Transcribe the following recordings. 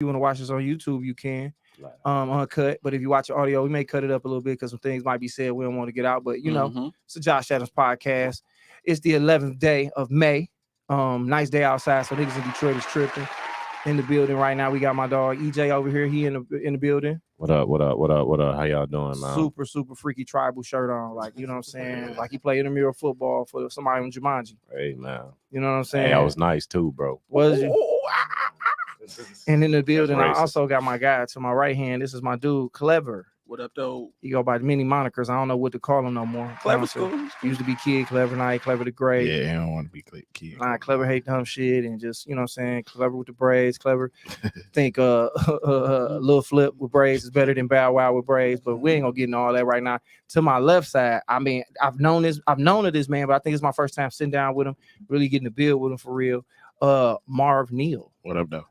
you want to watch us on YouTube, you can. Uncut. But if you watch the audio, we may cut it up a little bit because some things might be said we don't want to get out. But it's a Josh Adams podcast. It's the 11th day of May. Nice day outside, so niggas in Detroit is tripping. In the building right now, we got my dog EJ over here. He in the building. What up? How y'all doing, man? Super freaky tribal shirt on, like, you know what I'm saying? Like he played intramural football for somebody on Jumanji. Hey, man. You know what I'm saying? Hey, that was nice too, bro. Was you? And in the building, I also got my guy to my right hand. This is my dude, Clever. What up, though? He go by many monikers. I don't know what to call him no more. Clever school. Used to be Kid Clever, now he Clever the Great. Yeah, I don't want to be Kid. Nah, Clever hate dumb shit and just, you know what I'm saying, Clever with the braids. Clever think Lil Flip with braids is better than Bow Wow with braids, but we ain't gonna get into all that right now. To my left side, I mean, I've known of this man, but I think it's my first time sitting down with him, really getting to build with him for real. Marv Neal. What up, though?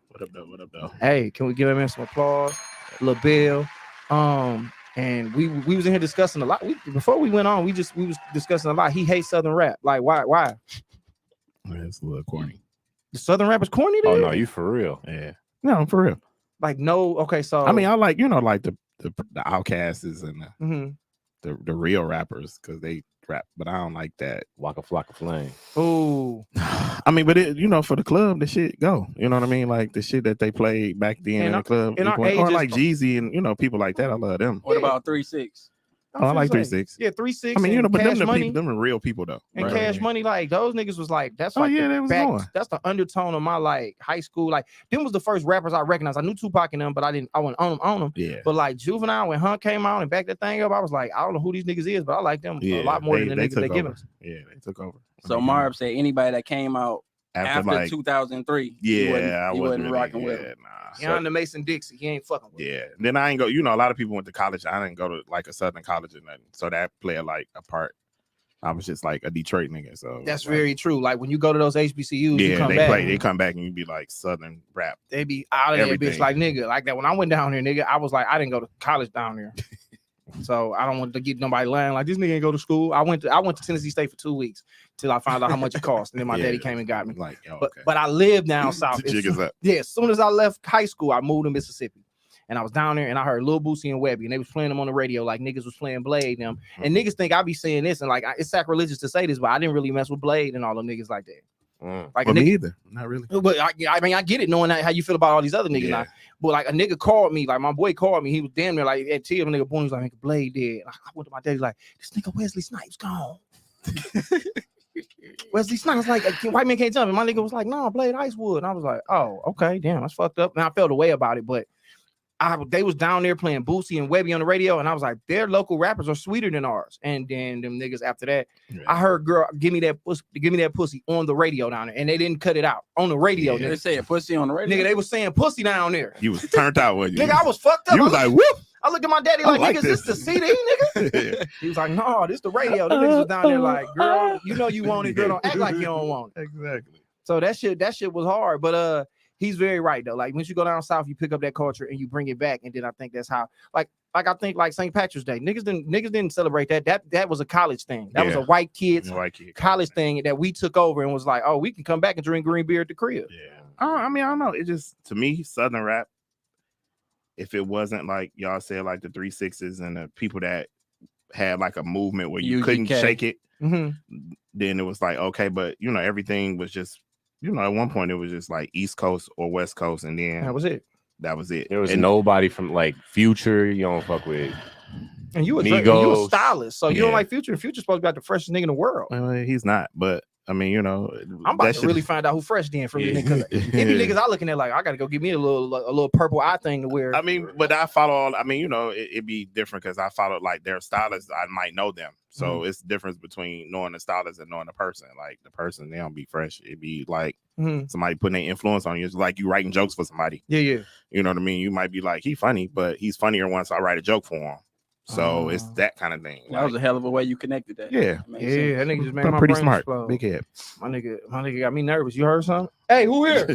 Hey, can we give him some applause? Lil Bill. And we was in here discussing a lot. Before we went on, we was discussing a lot. He hates Southern rap. Like, why? It's a little corny. The Southern rap is corny, dude? Oh no, you for real? Yeah. No, for real. Like, no, okay, so I mean, I like, like the Outcasts and the real rappers because they rap, but I don't like that Waka Flocka Flame. Oh, I mean, but it, for the club, the shit go. You know what I mean? Like the shit that they played back then in the club. Or like Jeezy and people like that. I love them. What about 3-6? I like 3-6. Yeah, 3-6. I mean, but them are real people though. And Cash Money, like those niggas was like, that's like that's the undertone of my like high school. Like them was the first rappers I recognized. I knew Tupac and them, but I wasn't on them. Yeah. But like Juvenile, when Hunt came out and backed that thing up, I was like, I don't know who these niggas is, but I like them a lot more than the niggas they give us. Yeah, they took over. So Marv said anybody that came out after like, 2003, I wasn't really, rocking with him. Nah. The Mason Dixie, he ain't fucking with him. Then I ain't go. A lot of people went to college. I didn't go to like a Southern college or nothing, so that played like a part. I was just like a Detroit nigga. So that's very true. Like when you go to those HBCUs, they come back and you be like Southern rap. They be out of that bitch like nigga like that. When I went down here, nigga, I was like, I didn't go to college down here. So I don't want to get nobody lying like this nigga ain't go to school. I went to Tennessee State for 2 weeks till I found out how much it cost, and then my daddy came and got me. Like, but I lived down south. As soon as I left high school, I moved to Mississippi, and I was down there, and I heard Lil Boosie and Webby, and they was playing them on the radio like niggas was playing Blade them, and niggas think I be saying this, and like it's sacrilegious to say this, but I didn't really mess with Blade and all them niggas like that. Like me either, not really. But I mean, I get it, knowing how you feel about all these other niggas. Now. But like a nigga called me, like my boy called me. He was damn near like at T. Nigga boom, he was like, nigga Blade dead. I went to my daddy like, this nigga Wesley Snipes gone. Wesley Snipes like, white man can't tell me. My nigga was like, no, Blade Icewood. And I was like, oh, okay, damn, that's fucked up. And I felt a way about it, but they was down there playing Boosie and Webby on the radio, and I was like, their local rappers are sweeter than ours. And then them niggas after that, I heard girl give me that pussy on the radio down there, and they didn't cut it out on the radio. Yeah, they say pussy on the radio. Nigga, they was saying pussy down there. You was turned out with you. Nigga, I was fucked up. You was like, whoop. I looked at my daddy like, nigga, is this the CD, nigga? He was like, no, this the radio. The niggas was down there like, girl, you know you want it, girl. Don't act like you don't want it. Exactly. So that shit was hard, but he's very right though. Like once you go down south, you pick up that culture and you bring it back, and then I think that's how, like I think like St. Patrick's Day, niggas didn't celebrate that. That was a college thing. That was a white kid college thing that we took over and was like, oh, we can come back and drink green beer at the crib. Yeah. I mean, I don't know. It just, to me, Southern rap, if it wasn't like y'all said, like the 3-6s and the people that had like a movement where you couldn't shake it, then it was like, okay, but everything was just, at one point it was just like East Coast or West Coast, and then that was it. There was nobody from like Future. You don't fuck with. And you a stylist, so you don't like Future. And Future's supposed to be like the freshest nigga in the world. Well, he's not, but I mean, I'm about to really find out who fresh then from you because any niggas I looking at like I gotta go get me a little purple eye thing to wear. I mean, but I follow all. I mean, it'd be different because I follow like their stylists. I might know them, so it's the difference between knowing the stylist and knowing the person. Like the person, they don't be fresh. It'd be like somebody putting their influence on you. It's like you writing jokes for somebody. Yeah. You know what I mean? You might be like, he funny, but he's funnier once I write a joke for him. So it's that kind of thing. That was a hell of a way you connected that. Yeah. That nigga just made my pretty brain smart. Explode. Big head. My nigga got me nervous. You heard something? Hey, who here?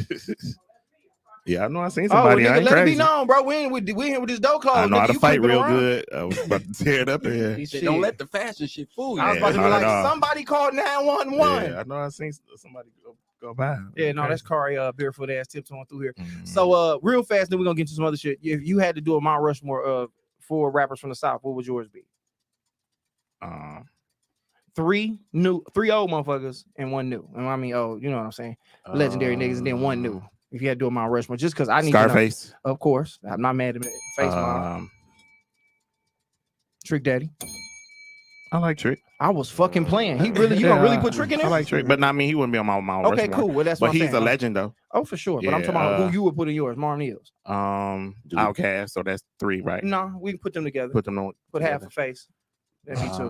Yeah, I know I seen somebody. Nigga, I ain't let crazy. it be known, bro. We in with this dough clothes. I know how to fight real around. good. I was about to tear it up in here. He said, don't let the fashion shit fool you. I was about to be like, somebody called 911. Yeah, I know I seen somebody go by. Yeah, no, that's Kari barefoot ass tiptoeing through here. So real fast, then we're gonna get into some other shit. If you had to do a Mount Rushmore for rappers from the South, what would yours be? 3 old motherfuckers and 1 new. And I mean, oh, you know what I'm saying? Legendary niggas and then 1 new. If you had to do a Mount Rushmore, just because I need Scarface. To know. Of course, I'm not mad at it. Face Mob. Trick Daddy. I like Trick. I was fucking playing. He really, you gonna really put Trick in there? I like Trick, but I mean, he wouldn't be on my Mount Okay, Rushmore. cool. Well, that's but what he's I'm saying. A legend though. Oh, for sure. But I'm talking about who you would put in yours. Martin Hills. Outkast. So that's 3, right? No, we can put them together. Put them on. Put half a face. That'd be 2.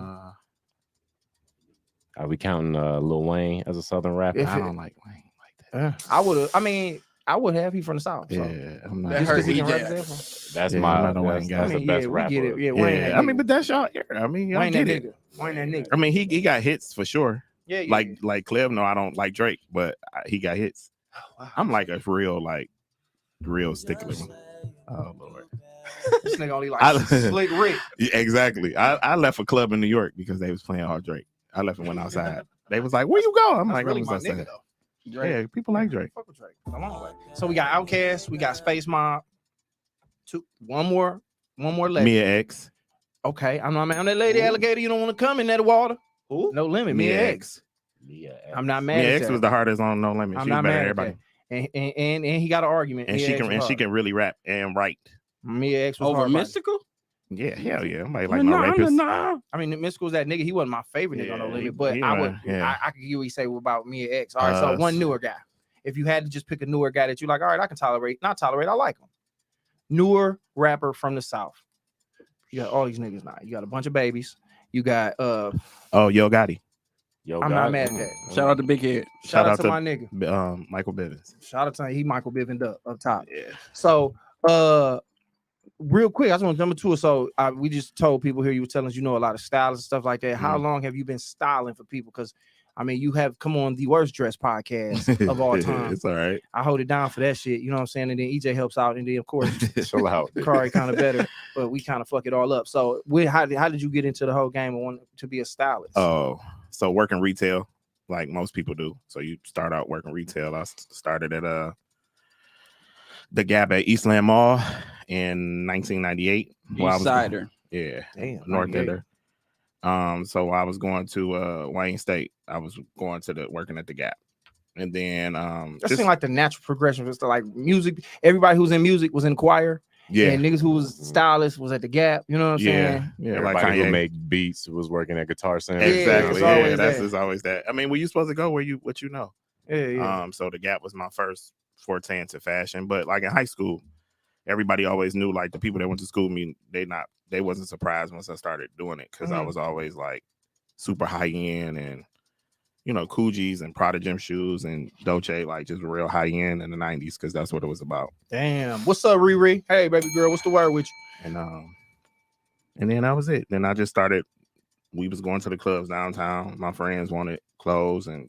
Are we counting Lil Wayne as a Southern rapper? I don't like Wayne like that. I would have. I mean, I would have. He from the South. So. Yeah, I'm not. Just because he can represent from. That's my Wayne guy. That's the best we rapper. get it. Yeah, Wayne. Yeah, I mean, but that's y'all era. I mean, I get it. Wayne that nigga. I mean, he got hits for sure. Yeah. Like Clef. No, I don't like Drake, but he got hits. I'm like a real stickler. Oh Lord. This nigga only like Slick Rick. Yeah, exactly. I left a club in New York because they was playing all Drake. I left and went outside. They was like, "Where you go?" I'm like, really "I my was outside." nigga though. Yeah, people like Drake. Fuck with Drake. A long way. So we got Outkast, we got Space Mob. One more left. Mia X. Okay, I'm not mad on that lady alligator. You don't want to come in that water. Who? No Limit. Mia X. I'm not mad. Mia X X was the hardest on No Limit. I'm she not was better mad than at everybody. And he got an argument. And she can really rap and write. Mia X was over Mystical. Yeah, hell yeah. Somebody like my rapist. I mean, Mystical was that nigga. He wasn't my favorite nigga on No Limit, but I could hear what you say about Mia X. All right, so one newer guy. If you had to just pick a newer guy that you like, all right, I can not tolerate, I like him. Newer rapper from the South. You got all these niggas now. You got a bunch of babies. You got Yo Gotti. I'm not mad at that. Shout out to Big Head. Shout out to my nigga. Michael Bivins. Shout out to him. He Michael Bivins up top. Yeah. So real quick, I just want to jump into it. So we just told people here, you were telling us you know a lot of styles and stuff like that. How long have you been styling for people? Because I mean, you have come on the worst dressed podcast of all time. It's all right. I hold it down for that shit. You know what I'm saying? And then EJ helps out, and then of course, chill out. Kari kind of better, but we kind of fuck it all up. So, how did you get into the whole game and want to be a stylist? Oh, so working retail, like most people do. So you start out working retail. I started at the Gap at Eastland Mall in 1998. East Sider. Yeah, damn, North Ender. So I was going to Wayne State. I was going to working at the Gap, and then that seemed like the natural progression. Just like music, everybody who's in music was in choir. Yeah, and niggas who was stylists was at the Gap. You know what I'm saying? Yeah, everybody who make beats was working at Guitar Center. Exactly. Yeah, that's always that. I mean, were you supposed to go where what you know? Yeah. So the Gap was my first forte into fashion, but like in high school, everybody always knew, like the people that went to school with me, they wasn't surprised once I started doing it because I was always like super high end and Coogis and Prada gym shoes and Dolce, like just real high end in the 90s because that's what it was about. Damn. What's up, Riri? Hey, baby girl, what's the word with you? And then that was it. Then I just started. We was going to the clubs downtown. My friends wanted clothes and.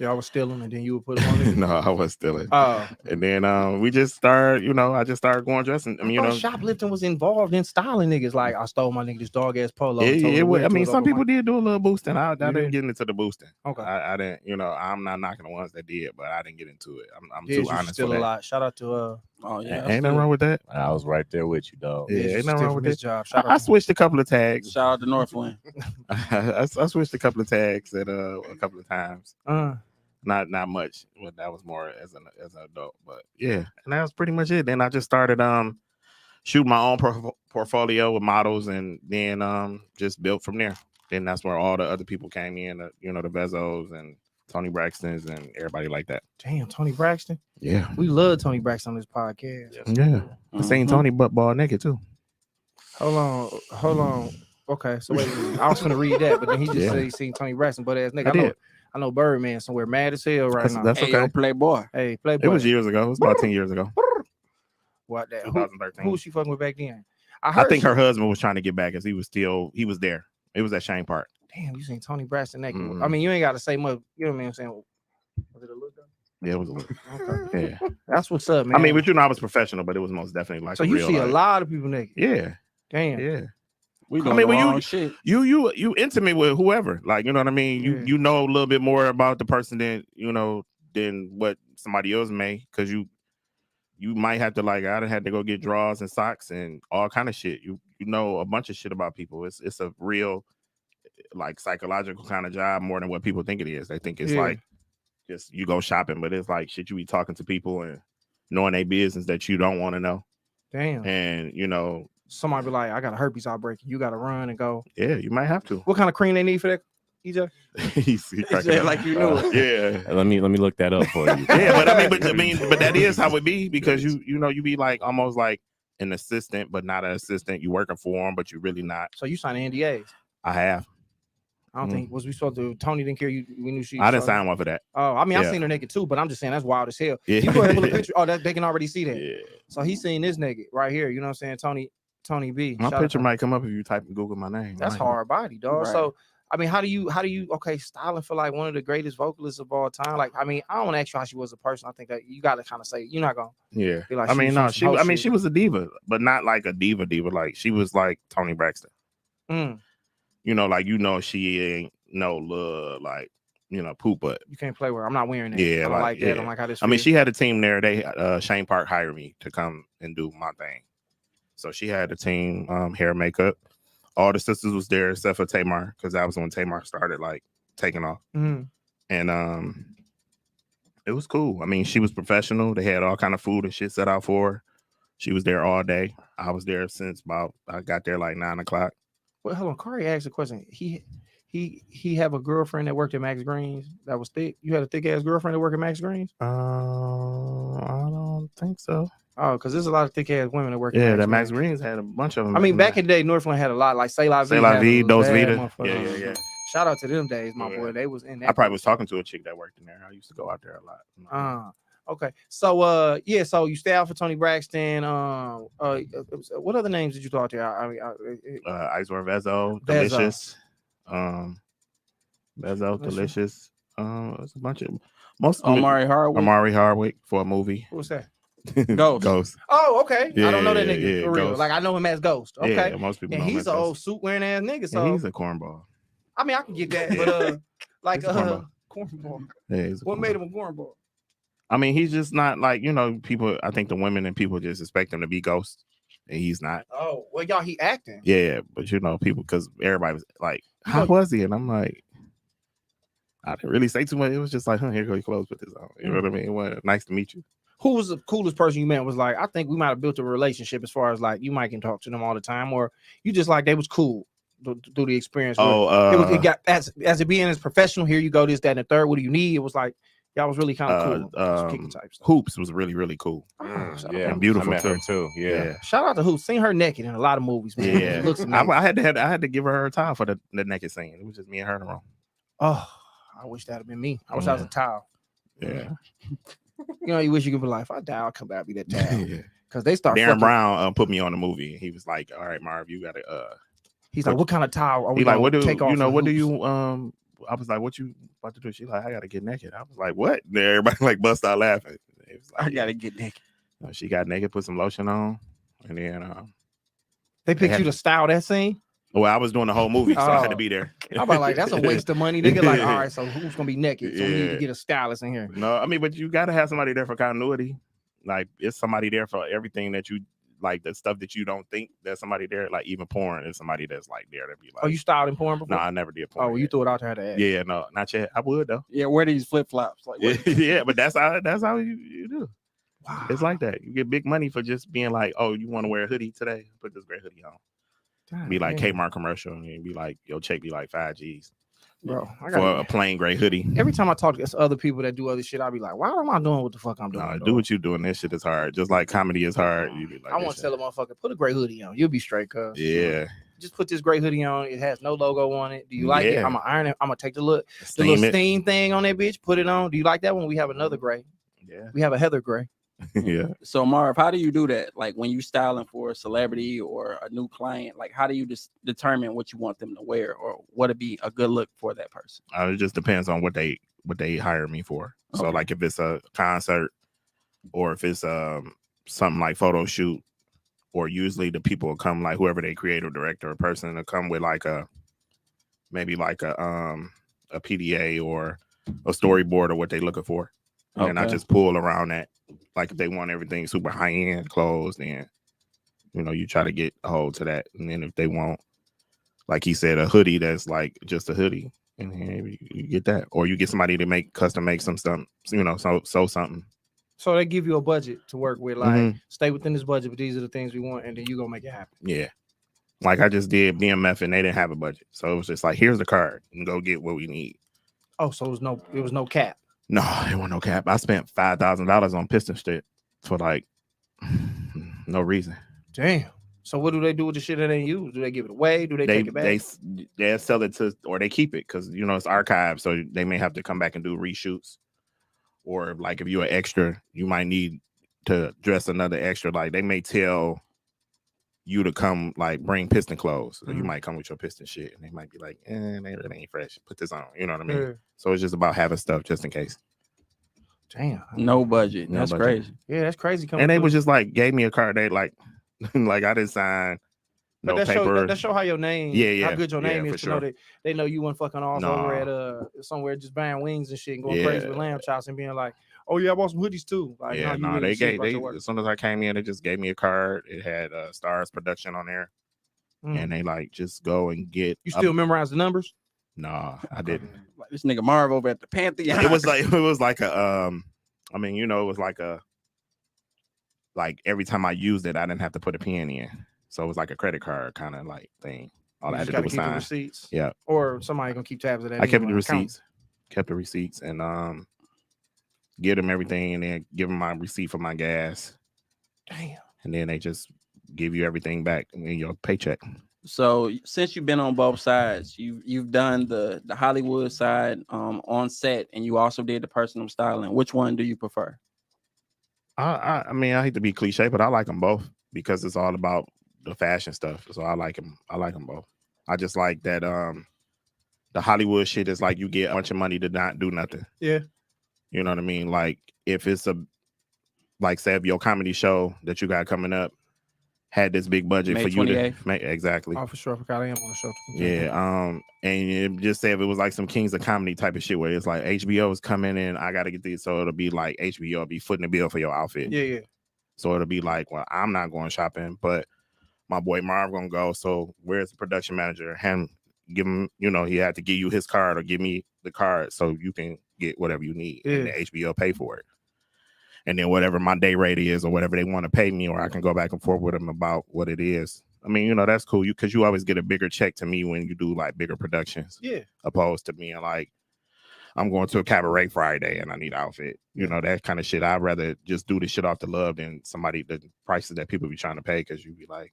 Y'all was stealing, and then you would put them on it? No, I was stealing. Oh. And then we just started, I just started going dressing. I mean, shoplifting was involved in styling niggas. Like, I stole my nigga this dog ass polo. I mean, some people did do a little boosting. I didn't get into the boosting. Okay. I didn't, I'm not knocking the ones that did, but I didn't get into it. I'm too honest still for that. A lot. Shout out to ain't nothing wrong with that. I was right there with you, dog. Yeah, ain't nothing wrong with this job. I switched a couple of tags. Shout out to Northwind. I switched a couple of tags at a couple of times. Not much, but that was more as an adult. But yeah, and that was pretty much it. Then I just started shooting my own portfolio with models, and then just built from there. Then that's where all the other people came in, the Vezos and Tony Braxton's and everybody like that. Damn, Tony Braxton. Yeah, we love Tony Braxton on this podcast. Yeah, I seen Tony butt ball naked too. Hold on. Okay, so wait, I was gonna read that, but then he just said he seen Tony Braxton butt ass nigga. I know Birdman somewhere mad as hell now. That's okay. Playboy. Hey, Playboy. It was years ago. It was about 10 years ago. What that? 2013. Who was she fucking with back then? I think her husband was trying to get back because he was there. It was at Shane Park. Damn, you seen Tony Braxton naked. I mean, you ain't got to say much. You know what I'm saying? Was it a look? Yeah, it was a look. Okay. Yeah. That's what's up, man. I mean, but I was professional, but it was most definitely like. So you see a lot of people naked. Yeah. Damn. Yeah. Shit. You intimate with whoever, like, you know what I mean. You know a little bit more about the person than than what somebody else may, because you might have to like I done had to go get drawers and socks and all kind of shit. You know a bunch of shit about people. It's a real like psychological kind of job more than what people think it is. They think it's like just you go shopping, but it's like shit you be talking to people and knowing their business that you don't want to know. Damn. And you know, somebody be like, I got a herpes outbreak. You got to run and go. Yeah, you might have to. What kind of cream they need for that? EJ? He's like you know. Yeah. Let me look that up for you. Yeah, but but that is how it be, because you know you be like almost like an assistant, but not an assistant. You working for them, but you really not. So you signed NDAs? I have. I don't think was we supposed to. Tony didn't care. We knew she. I didn't sign one for that. Oh, I mean, I've seen her naked too, but I'm just saying that's wild as hell. Yeah. You go ahead and pull a picture. Oh, that they can already see that. Yeah. So he's seeing this naked right here. You know what I'm saying? Tony B. My picture might come up if you type in Google my name. That's hard body, dog. Right. So I mean, how do you styling for like one of the greatest vocalists of all time? Like, I mean, I don't want to ask you how she was a person. I think that you got to kind of say you're not gonna. Yeah. Be like, I mean, no, she was a diva, but not like a diva. Like she was like Tony Braxton. You know, like she ain't no love, like poop butt. You can't play with her. I'm not wearing that. Yeah, I don't like that. I don't like how this. I mean, she had a team there. They Shane Park hired me to come and do my thing. So she had a team, hair, makeup. All the sisters was there except for Tamar, because that was when Tamar started like taking off. And it was cool. I mean, she was professional. They had all kind of food and shit set out for her. She was there all day. I was there since I got there like 9 o'clock. Well, hold on. Kari asked a question. He have a girlfriend that worked at Max Green's that was thick. You had a thick ass girlfriend that worked at Max Green's? I don't think so. Oh, because there's a lot of thick ass women that work. Yeah, that Max Green's had a bunch of them. I mean, back in the day, Northland had a lot, like Say La Vie, Dos Vita. Yeah. Shout out to them days, my boy. They was in that. I probably was talking to a chick that worked in there. I used to go out there a lot. Okay. So so you stay out for Tony Braxton. What other names did you throw out there? Isor Vezo, Delicious. Vezo, Delicious. It's a bunch of Omari Hardwick for a movie. What's that? Ghost. Oh, okay. Yeah, I don't know that nigga for real. Ghost. Like I know him as Ghost. Okay. Yeah, most people. And he's an old suit wearing ass nigga. So he's a cornball. I mean, I can get that, but like cornball. Yeah, what made him a cornball? I mean, he's just not like people. I think the women and people just expect him to be Ghost, and he's not. Oh well, y'all, he acting. Yeah, but people, because everybody was like, "How was he?" And I'm like, I didn't really say too much. It was just like, here go your clothes, put this on. You know what I mean? It was nice to meet you. Who was the coolest person you met? Was like, I think we might have built a relationship as far as like you might can talk to them all the time, or you just like they was cool through the experience. It got as it being as professional. Here you go, this, that, and the third. What do you need? It was like y'all was really kind of cool. Hoops was really, really cool. Yeah, and beautiful too. Yeah. Shout out to Hoops. Seen her naked in a lot of movies. Man. Yeah, looks amazing. I had to give her a towel for the naked scene. It was just me and her in the room. Oh, I wish that had been me. I wish I was a towel. Yeah. You wish you could be like, if I die, I'll come back, be that towel. Because they start. Darren Brown put me on the movie. He was like, "All right, Marv, you gotta." He's like, "What kind of towel are we like? What do take off? What do you? I was like, "What you about to do?" She's like, "I gotta get naked." I was like, "What?" And everybody like bust out laughing. It was like, I gotta get naked. She got naked, put some lotion on, and then they picked you to style that scene. Well, I was doing the whole movie, so I had to be there. I'm about like, that's a waste of money. Nigga, like, all right, so who's gonna be naked? So we need to get a stylist in here. No, I mean, but you gotta have somebody there for continuity. Like, it's somebody there for everything that you like, the stuff that you don't think there's somebody there. Like, even porn is somebody that's like there to be like. Oh, you styled in porn before? No, I never did porn. Oh, well, you threw it out there to ask. Yeah, no, not yet. I would though. Yeah, wear these flip flops. Like, yeah, but that's how you do. Wow. It's like that. You get big money for just being like, oh, you want to wear a hoodie today? Put this gray hoodie on. Be like Kmart commercial, and be like, your check be like 5 G's, bro. For a plain gray hoodie. Every time I talk to other people that do other shit, I'll be like, why am I doing what the fuck I'm doing? No, do what you're doing. This shit is hard. Just like comedy is hard. You be like, I want to tell a motherfucker, put a gray hoodie on. You'll be straight, cuz. Yeah. Just put this gray hoodie on. It has no logo on it. Do you like it? I'm gonna iron it. I'm gonna take the little steam thing on that bitch. Put it on. Do you like that one? We have another gray. Yeah. We have a Heather gray. Yeah. So Marv, how do you do that? Like when you styling for a celebrity or a new client, like how do you just determine what you want them to wear or what would be a good look for that person? It just depends on what they hire me for. Okay. So like if it's a concert or if it's something like photo shoot, or usually the people will come like whoever they creative director or person will come with like maybe like a PDA or a storyboard or what they looking for. And then I just pull around that. Like if they want everything super high end clothes, then you try to get a hold to that. And then if they want, like he said, a hoodie that's like just a hoodie, and then you get that, or you get somebody to custom make some stuff, sew something. So they give you a budget to work with, like stay within this budget, but these are the things we want, and then you gonna make it happen. Yeah. Like I just did BMF and they didn't have a budget. So it was just like, here's the card and go get what we need. Oh, so it was no cap. No, it wasn't no cap. I spent $5,000 on piston shit for like no reason. Damn. So what do they do with the shit that they use? Do they give it away? Do they take it back? They sell it to, or they keep it because it's archived. So they may have to come back and do reshoots. Or like if you're an extra, you might need to dress another extra. Like they may tell you to come like bring piston clothes. So you might come with your piston shit and they might be like, they really ain't fresh. Put this on. You know what I mean? Yeah. So it's just about having stuff just in case. Damn. No budget. That's crazy. Yeah, that's crazy. And they was just like gave me a card. They like like I didn't sign no paper. That show how your name, how good your name is to know that they know you weren't fucking off over at somewhere just buying wings and shit and going crazy with lamb chops and being like, oh yeah, I bought some hoodies too. Like, really they as soon as I came in, they just gave me a card. It had Stars Production on there, and they like just go and get. You still memorize the numbers? Nah, I didn't. Like this nigga Marv over at the Pantheon. It was like a it was like every time I used it, I didn't have to put a pin in. So it was like a credit card kind of like thing. All I had to do was sign. Receipts. Yeah. Or somebody gonna keep tabs of that. I kept the receipts. Kept the receipts and give them everything and then give them my receipt for my gas. Damn. And then they just give you everything back in your paycheck. So since you've been on both sides, you've done the Hollywood side on set, and you also did the personal styling. Which one do you prefer? I mean, I hate to be cliche, but I like them both because it's all about the fashion stuff. So I like them. I like them both. I just like that the Hollywood shit is like you get a bunch of money to not do nothing. Yeah. You know what I mean? Like if it's say if your comedy show that you got coming up had this big budget May for 28th. You to make exactly. Oh, for sure. I forgot I am on the show. Yeah. And it just say if it was like some Kings of Comedy type of shit where it's like HBO is coming in, I gotta get these. So it'll be like HBO will be footing the bill for your outfit. Yeah, yeah. So it'll be like, well, I'm not going shopping, but my boy Marv gonna go. So where's the production manager? Give him, he had to give you his card or give me the card so you can get whatever you need. Yeah. And the HBO pay for it. And then whatever my day rate is or whatever they want to pay me, or I can go back and forth with them about what it is. I mean, that's cool. Because you always get a bigger check to me when you do like bigger productions. Yeah. Opposed to being like, I'm going to a cabaret Friday and I need an outfit. That kind of shit. I'd rather just do the shit off the love than the prices that people be trying to pay because you be like,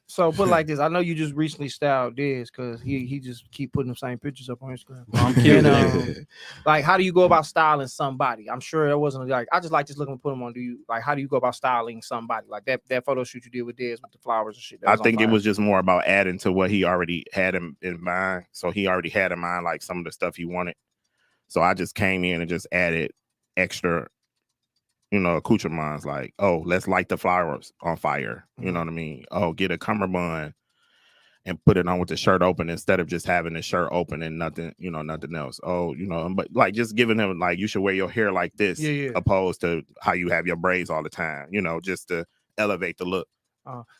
So, but like this, I know you just recently styled this because he just keep putting the same pictures up on Instagram. I'm kidding. Like, how do you go about styling somebody? I'm sure it wasn't like I just like just looking to put them on. How do you go about styling somebody? Like that photo shoot you did with Dez with the flowers and shit. I think it was just more about adding to what he already had in mind. So he already had in mind like some of the stuff he wanted. So I just came in and just added extra. Accoutrements like, oh, let's light the flowers on fire. You know what I mean? Oh, get a cummerbund and put it on with the shirt open instead of just having the shirt open and nothing, nothing else. Oh, but like just giving him like you should wear your hair like this, opposed to how you have your braids all the time. Just to elevate the look.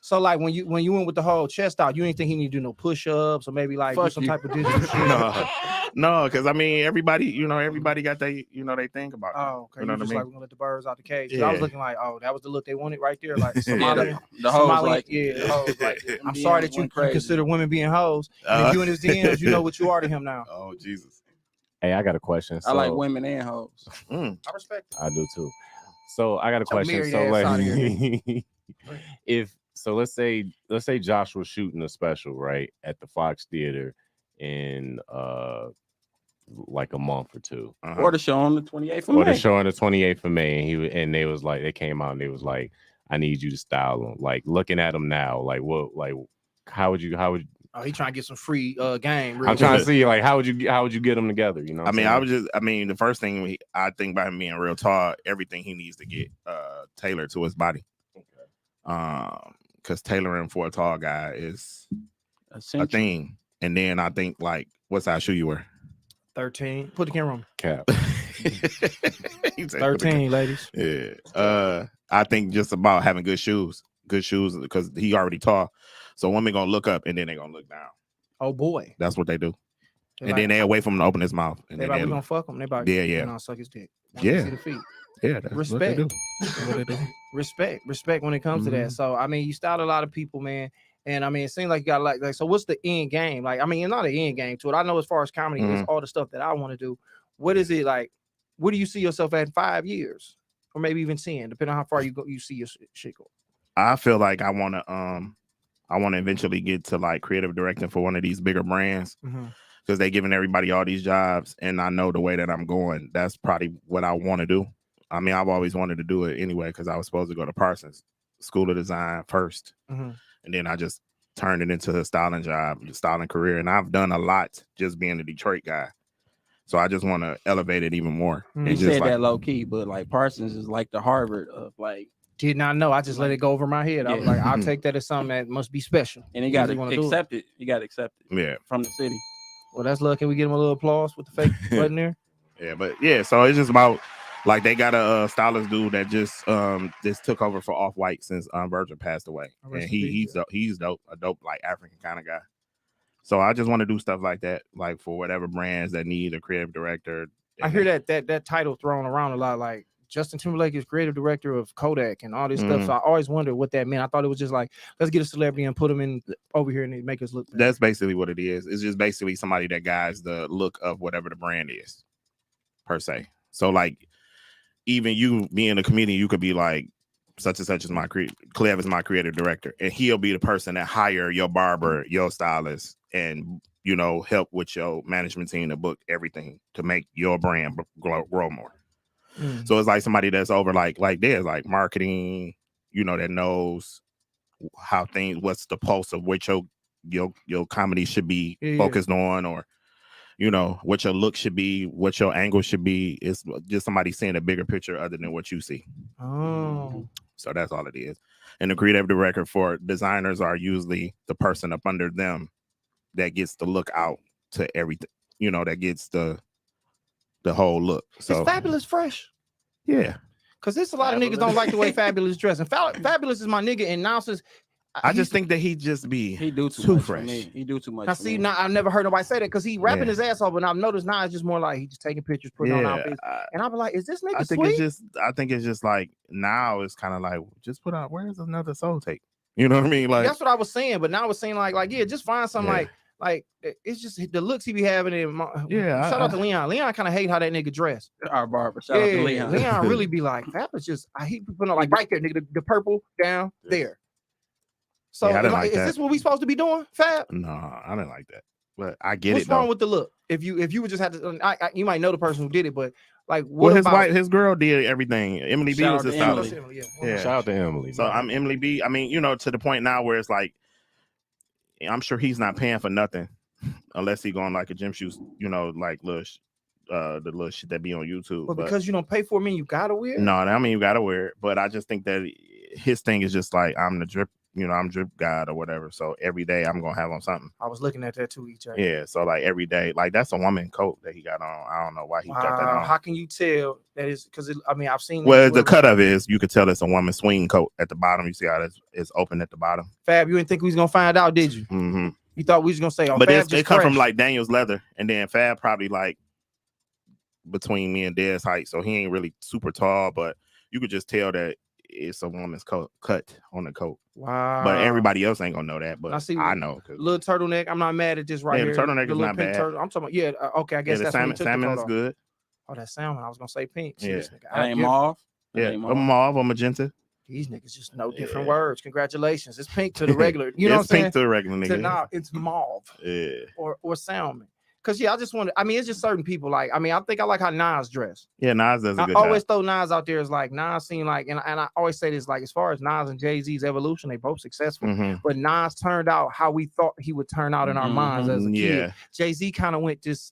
So like when you went with the whole chest out, you didn't think he need to do no push-ups or maybe like do some type of digital shit? No, because I mean everybody got they think about it. Oh, okay. You know what I mean? Like we're gonna let the birds out the cage. Yeah. I was looking like, oh, that was the look they wanted right there. Like Somalian. The hoes like, the hoes like I'm sorry that you consider women being hoes. And if you in his DMs, you know what you are to him now. Oh Jesus. Hey, I got a question. I like women and hoes. I respect it. I do too. So I got a question. So like let's say Josh was shooting a special right at the Fox Theater in like a month or two, or the show on the 28th of May. Or the show on the 28th of May, and they came out and they was like, I need you to style him. Like looking at him now, like what, like how would you? Oh, he trying to get some free game. I'm trying to see like how would you get them together? The first thing I think about him being real tall, everything he needs to get tailored to his body. Because tailoring for a tall guy is a thing. And then I think like what size shoe you wear? 13. Put the camera on. Cap. He said, 13, ladies. Yeah. I think just about having good shoes because he already tall. So women gonna look up and then they gonna look down. Oh boy, that's what they do. They and like, then they wait for him to open his mouth. And they then like, we gonna fuck him. They about suck his dick. Yeah. See the feet. Yeah, that's respect. What they do. Respect when it comes to that. So I mean, you style a lot of people, man. And I mean, it seems like you got like so. What's the end game? Like, I mean, it's not an end game to it. I know as far as comedy is all the stuff that I want to do. What is it like? Where do you see yourself at in 5 years, or maybe even 10, depending on how far you see your shit go? I feel like I want to eventually get to like creative directing for one of these bigger brands because they're giving everybody all these jobs, and I know the way that I'm going, that's probably what I want to do. I mean, I've always wanted to do it anyway because I was supposed to go to Parsons School of Design first, and then I just turned it into a styling job, styling career, and I've done a lot just being a Detroit guy. So I just want to elevate it even more. You said that low key, but like Parsons is like the Harvard of like. Did not know. I just let it go over my head. I was like, I'll take that as something that must be special. And he got to accept it. You got to accept it. Yeah. From the city. Well, that's lucky. Can we give him a little applause with the fake button there? Yeah, but yeah, so it's just about like they got a stylist dude that just took over for Off-White since Virgil passed away. And he's dope, a dope like African kind of guy. So I just want to do stuff like that, like for whatever brands that need a creative director. I hear that title thrown around a lot, like Justin Timberlake is creative director of Kodak and all this stuff. So I always wondered what that meant. I thought it was just like, let's get a celebrity and put them in over here and make us look better. That's basically what it is. It's just basically somebody that guides the look of whatever the brand is, per se. So like, even you being a comedian, you could be like, such and such is Clev is my creative director, and he'll be the person that hire your barber, your stylist, and help with your management team to book everything to make your brand grow more. So it's like somebody that's over like there's like marketing, that knows how what's the pulse of what your comedy should be focused on, or what your look should be, what your angle should be. It's just somebody seeing a bigger picture other than what you see. So that's all it is. And the creative director for designers are usually the person up under them that gets the look out to everything, that gets the whole look. So it's Fabulous fresh. Yeah. Because there's a lot of niggas don't like the way Fabulous dress. And Fabulous is my nigga. And now since I just think that he do too fresh. He do too much. Now see, now I've never heard nobody say that because he rapping his ass off, but I've noticed now it's just more like he just taking pictures, putting on outfits. And I'll be like, is this nigga sweet? I think it's just like now it's kind of like just put out where's another soul tape? You know what I mean? Like that's what I was saying, but now I was saying like yeah, just find something like it's just the looks he be having. Shout out to Leon. Leon kind of hate how that nigga dressed. Our barber. Shout out to Leon. Leon really be like, Fabulous just he putting on like right there, nigga, the purple down there. So is this what we supposed to be doing, Fab? No, I didn't like that. But I get What's it. What's wrong with the look? If you would just have to, you might know the person who did it, but like, his girl did everything. Emily B was his stylist. Yeah, shout out to Emily. So I'm Emily B. I mean, to the point now where it's like, I'm sure he's not paying for nothing unless he going like a gym shoes, like the little shit that be on YouTube. But because you don't pay for it, you gotta wear it. No, I mean you gotta wear it. But I just think that his thing is just like I'm the drip. I'm drip god or whatever. So every day I'm gonna have on something. I was looking at that too, EJ. Yeah. So like every day, like that's a woman coat that he got on. I don't know why he got that on. How can you tell that is? Because I've seen. Well, the cut of it is you could tell it's a woman swing coat at the bottom. You see how it's open at the bottom. Fab, you didn't think we was gonna find out, did you? Mm-hmm. You thought we was gonna say, but it come from like Daniel's leather, and then Fab probably like between me and Dez height, so he ain't really super tall, but you could just tell that it's a woman's cut on the coat. Wow. But everybody else ain't gonna know that. But I know. Little turtleneck. I'm not mad at this right here. The turtleneck is not bad. I'm talking about, okay. I guess that's salmon is good. Oh, that salmon. I was gonna say pink. Yeah. Ain't mauve. Yeah, mauve or magenta. These niggas just know different words. Congratulations. It's pink to the regular. You know what I'm saying? It's pink to the regular nigga. Now it's mauve. Yeah. Or salmon. Cause I just want to. I mean, it's just certain people. Like, I mean, I think I like how Nas dress. Yeah, Nas does a good job. I always throw Nas out there as like Nas seem like, and I always say this, like, as far as Nas and Jay-Z's evolution, they both successful. But Nas turned out how we thought he would turn out in our minds as a kid. Jay-Z kind of went this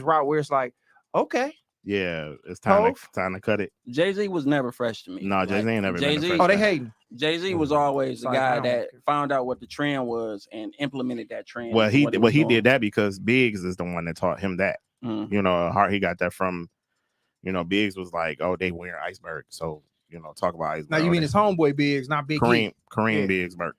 route where it's like, okay. Yeah, it's time to cut it. Jay-Z was never fresh to me. No, Jay-Z ain't never been fresh. Oh, they hating. Jay-Z was always the guy that found out what the trend was and implemented that trend. Well, he did that because Biggs is the one that taught him that. He got that from You know, Biggs was like, "Oh, they wearing Iceberg." So you know, talk about Iceberg. Now you mean his homeboy Biggs, not Big Kareem yeah. Biggsburg.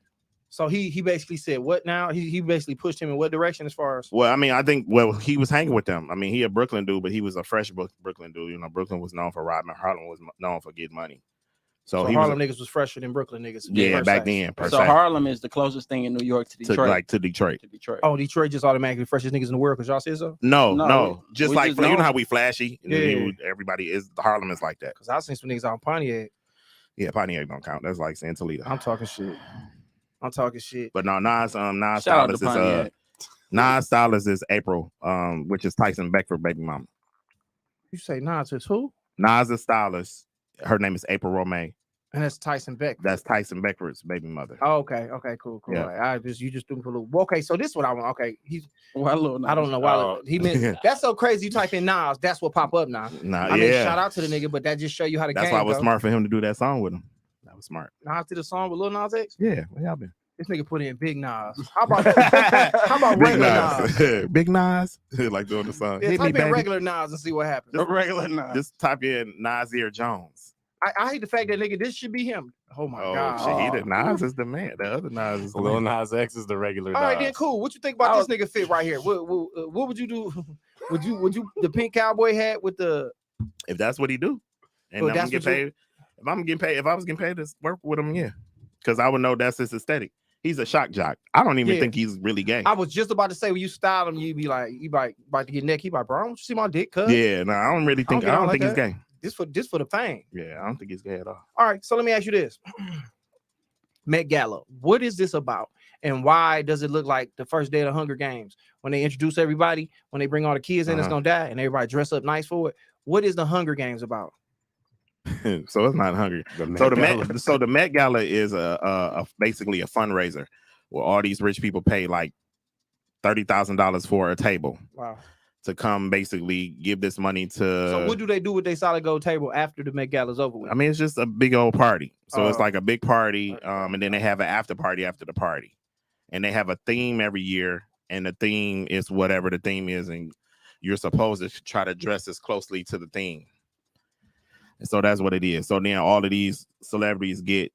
So he basically said what now? He basically pushed him in what direction as far as? Well, I mean, I think he was hanging with them. I mean, he a Brooklyn dude, but he was a fresh Brooklyn dude. You know, Brooklyn was known for robbing. Harlem was known for getting money. So Harlem niggas was fresher than Brooklyn niggas. Yeah, back then. So Harlem is the closest thing in New York to Detroit. To Detroit. Oh, Detroit just automatically freshest niggas in the world because y'all said so? No. Just like you know how we flashy. Yeah. Everybody is Harlem is like that. Because I seen some niggas on Pontiac. Yeah, Pontiac don't count. That's like saying Toledo. I'm talking shit. But no, Nas Stylist is April, which is Tyson Beckford baby mama. You say Nas is who? Nas is Stylist. Her name is April Romay. And that's Tyson Beckford. That's Tyson Beckford's baby mother. Oh, okay, cool. Yeah. You just threw me for a little. Okay, so this is what I want. Okay, I don't know why he meant that's so crazy. You type in Nas, that's what pop up now. I mean, shout out to the nigga, but that just show you how the game. That's why it was smart for him to do that song with him. That was smart. Nas did a song with Lil Nas X. Yeah, where y'all been? This nigga put in Big Nas. How about regular Nas? Big Nas, like doing the song. Yeah, type in regular Nas and see what happens. Regular Nas. Just type in Nasir Jones. I hate the fact that nigga, this should be him. Oh my god! Shit, he the Nas is the man. The other Nas is Lil Nas X is the regular. All right, then cool. What you think about this nigga fit right here? What would you do? Would you the pink cowboy hat with the? If that's what he do, and I'm getting paid. If I was getting paid to work with him, yeah, because I would know that's his aesthetic. He's a shock jock. I don't even think he's really gay. I was just about to say when you style him, you be like, about to get neck. He like, bro, don't you see my dick, cuz? Yeah, no, I don't really think. I don't think he's gay. This for the fame. Yeah, I don't think he's gay at all. All right, so let me ask you this. Met Gala, what is this about? And why does it look like the first day of the Hunger Games? When they introduce everybody, when they bring all the kids in, it's gonna die, and everybody dress up nice for it. What is the Hunger Games about? So it's not hungry. So the Met Gala is a basically a fundraiser where all these rich people pay like $30,000 for a table. Wow. To come basically give this money to. So what do they do with their solid gold table after the Met Gala's over with? I mean, it's just a big old party. So it's like a big party, and then they have an after party after the party, and they have a theme every year, and the theme is whatever the theme is, and you're supposed to try to dress as closely to the theme. And so that's what it is. So then all of these celebrities get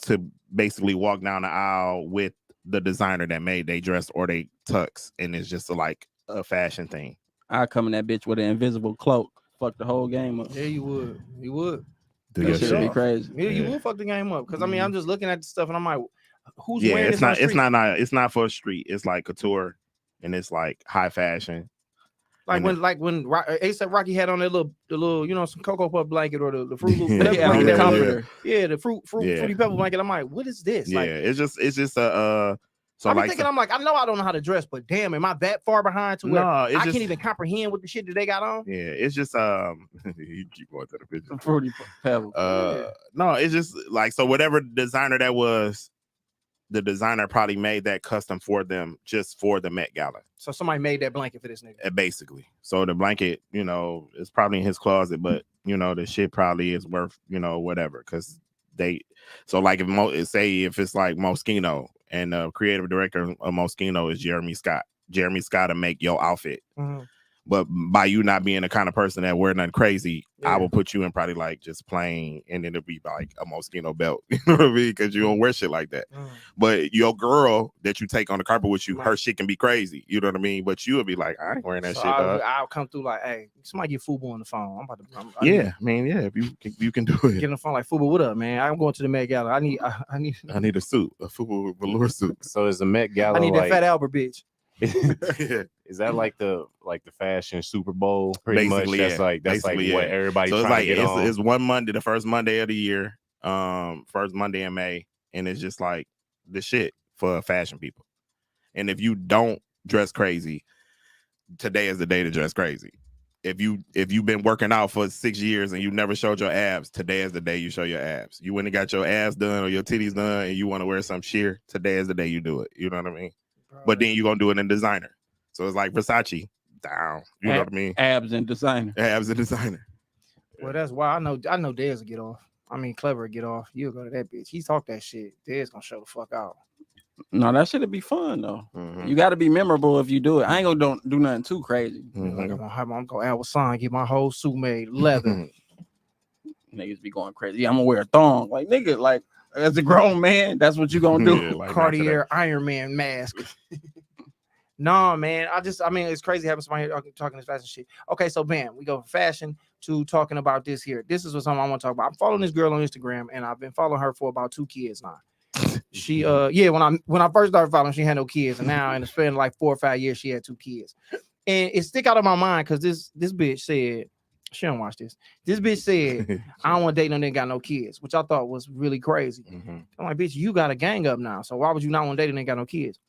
to basically walk down the aisle with the designer that made they dress or they tux, and it's just like a fashion thing. I come in that bitch with an invisible cloak. Fuck the whole game up. Yeah, you would. You would. That should be crazy. Yeah, you would fuck the game up. Because I mean, I'm just looking at the stuff and I'm like, who's wearing this? It's not for a street. It's like couture and it's like high fashion. Like when A$AP Rocky had on that little, some Cocoa Puff blanket or the Fruit Loop. The Fruity Pebble blanket. I'm like, what is this? Yeah, like, it's just a So I'm thinking, I'm like, I know I don't know how to dress, but damn, am I that far behind to where I can't even comprehend what the shit that they got on? Yeah, it's just you keep going to the picture. Fruity Pebble. No, it's just like, so whatever designer that was, the designer probably made that custom for them just for the Met Gala. So somebody made that blanket for this nigga. Basically. So the blanket, is probably in his closet, but the shit probably is worth, whatever. Cause so like if it's like Moschino and the creative director of Moschino is Jeremy Scott. Jeremy Scott will make your outfit. Mm-hmm. But by you not being the kind of person that wear nothing crazy, I will put you in probably like just plain, and then it'll be like a Moschino belt. You know what I mean? Because you don't wear shit like that. Mm. But your girl that you take on the carpet with you, her shit can be crazy. You know what I mean? But you will be like, I ain't wearing that shit. I'll come through like, hey, somebody get Fubu on the phone. If you can do it. Get on the phone like, Fubu, what up, man? I'm going to the Met Gala. I need a suit, a Fubu velour suit. So is the Met Gala? I need that Fat Albert bitch. Is that like the fashion Super Bowl? Pretty basically, much. That's like what everybody. So it's one Monday, the first Monday of the year, first Monday in May, and it's just like the shit for fashion people. And if you don't dress crazy, today is the day to dress crazy. If you've been working out for 6 years and you never showed your abs, today is the day you show your abs. You went and got your abs done or your titties done, and you want to wear some sheer, today is the day you do it. You know what I mean? But then you're going to do it in designer. So it's like Versace down. You know what I mean? Abs and designer. Well, that's why I know Dez will get off. I mean, Clever will get off. You'll go to that bitch. He talk that shit. Dez going to show the fuck out. No, that should be fun though. You got to be memorable if you do it. I ain't gonna don't do nothing too crazy. Like I'm gonna go out with son, get my whole suit made leather. Niggas be going crazy. Yeah, I'm gonna wear a thong. Like nigga, like as a grown man, that's what you gonna do. Yeah, like Cartier Iron Man mask. Nah, man. I mean, it's crazy having somebody here talking this fashion shit. Okay, so bam, we go from fashion to talking about this here. This is what something I want to talk about. I'm following this girl on Instagram, and I've been following her for about 2 kids now. She when I first started following, she had no kids, and now in the span of like 4 or 5 years, she had 2 kids. And it stick out of my mind because this bitch said, she don't watch this. This bitch said, I don't want to date no nigga got no kids, which I thought was really crazy. I'm like, bitch, you got a gang up now. So why would you not want to date a nigga got no kids?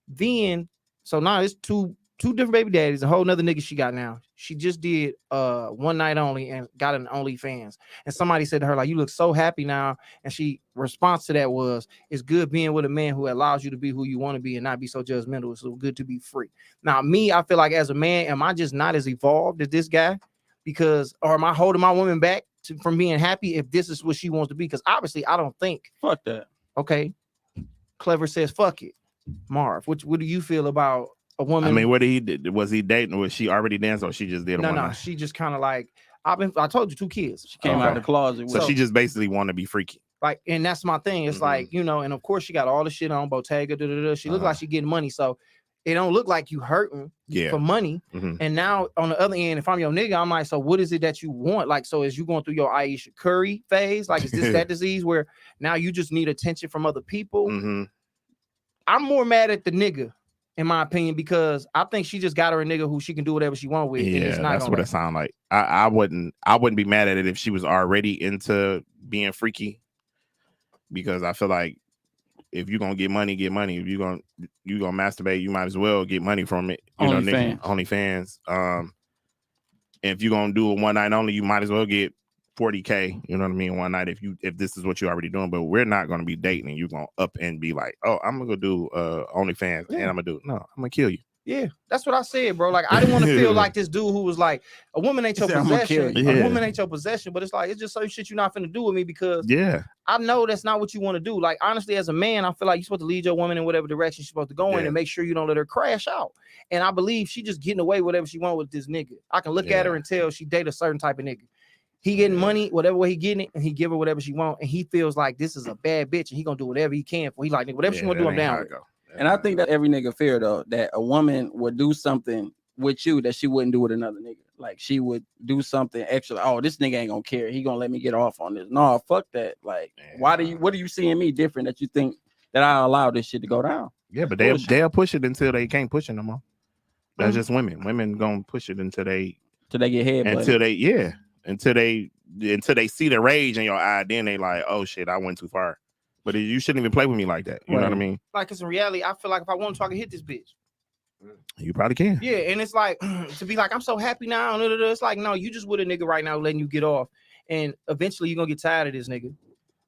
Then, so now it's two different baby daddies, a whole nother nigga she got now. She just did one night only and got an OnlyFans. And somebody said to her, like, you look so happy now. And she response to that was, it's good being with a man who allows you to be who you want to be and not be so judgmental. It's so good to be free. Now, me, I feel like as a man, am I just not as evolved as this guy? Because, or am I holding my woman back from being happy if this is what she wants to be? Because obviously, I don't think. Fuck that. Okay. Clever says, fuck it. Marv, what do you feel about a woman? I mean, what did he did? Was he dating? Was she already dancing, or she just did? No. She just kind of like I told you 2 kids. She came out of the closet. So she just basically want to be freaky. Like, and that's my thing. It's like, you know, and of course she got all the shit on Bottega. She looks like she getting money, so it don't look like you hurting for money. And now on the other end, if I'm your nigga, I'm like, so what is it that you want? Like, so is you going through your Aisha Curry phase? Like, is this that disease where now you just need attention from other people? I'm more mad at the nigga, in my opinion, because I think she just got her a nigga who she can do whatever she want with. Yeah, and it's not that's what it sounds like. I wouldn't be mad at it if she was already into being freaky, because I feel like if you're gonna get money, get money. If you're gonna masturbate, you might as well get money from it. You know, OnlyFans. And if you're gonna do a one night only, you might as well get $40K. You know what I mean? One night, if this is what you're already doing. But we're not gonna be dating, and you're gonna up and be like, oh, I'm gonna go do OnlyFans, and I'm gonna do it. No, I'm gonna kill you. Yeah, that's what I said, bro. Like, I didn't want to feel like this dude who was like, a woman ain't your possession. A woman ain't your possession, but it's like, it's just certain shit you're not finna do with me because I know that's not what you want to do. Like, honestly, as a man, I feel like you're supposed to lead your woman in whatever direction she's supposed to go in and make sure you don't let her crash out. And I believe she just getting away with whatever she want with this nigga. I can look at her and tell she date a certain type of nigga. He getting money, whatever way he getting it, and he give her whatever she want, and he feels like this is a bad bitch, and he gonna do whatever he can for. He like, whatever she want to do, I'm down with. And I think that every nigga fear though that a woman would do something with you that she wouldn't do with another nigga. Like she would do something extra. Oh, this nigga ain't gonna care. He gonna let me get off on this. No, fuck that. Like, what do you see in me different that you think that I allow this shit to go down? Yeah, but they'll push it until they can't push it no more. That's just women. Women gonna push it until they get head. Until they see the rage in your eye. Then they like, oh shit, I went too far. But you shouldn't even play with me like that. You know what I mean? Like, it's in reality, I feel like if I want to, I can hit this bitch. You probably can. Yeah, and it's like, to be like, I'm so happy now. It's like, no, you just with a nigga right now letting you get off. And eventually you're going to get tired of this nigga.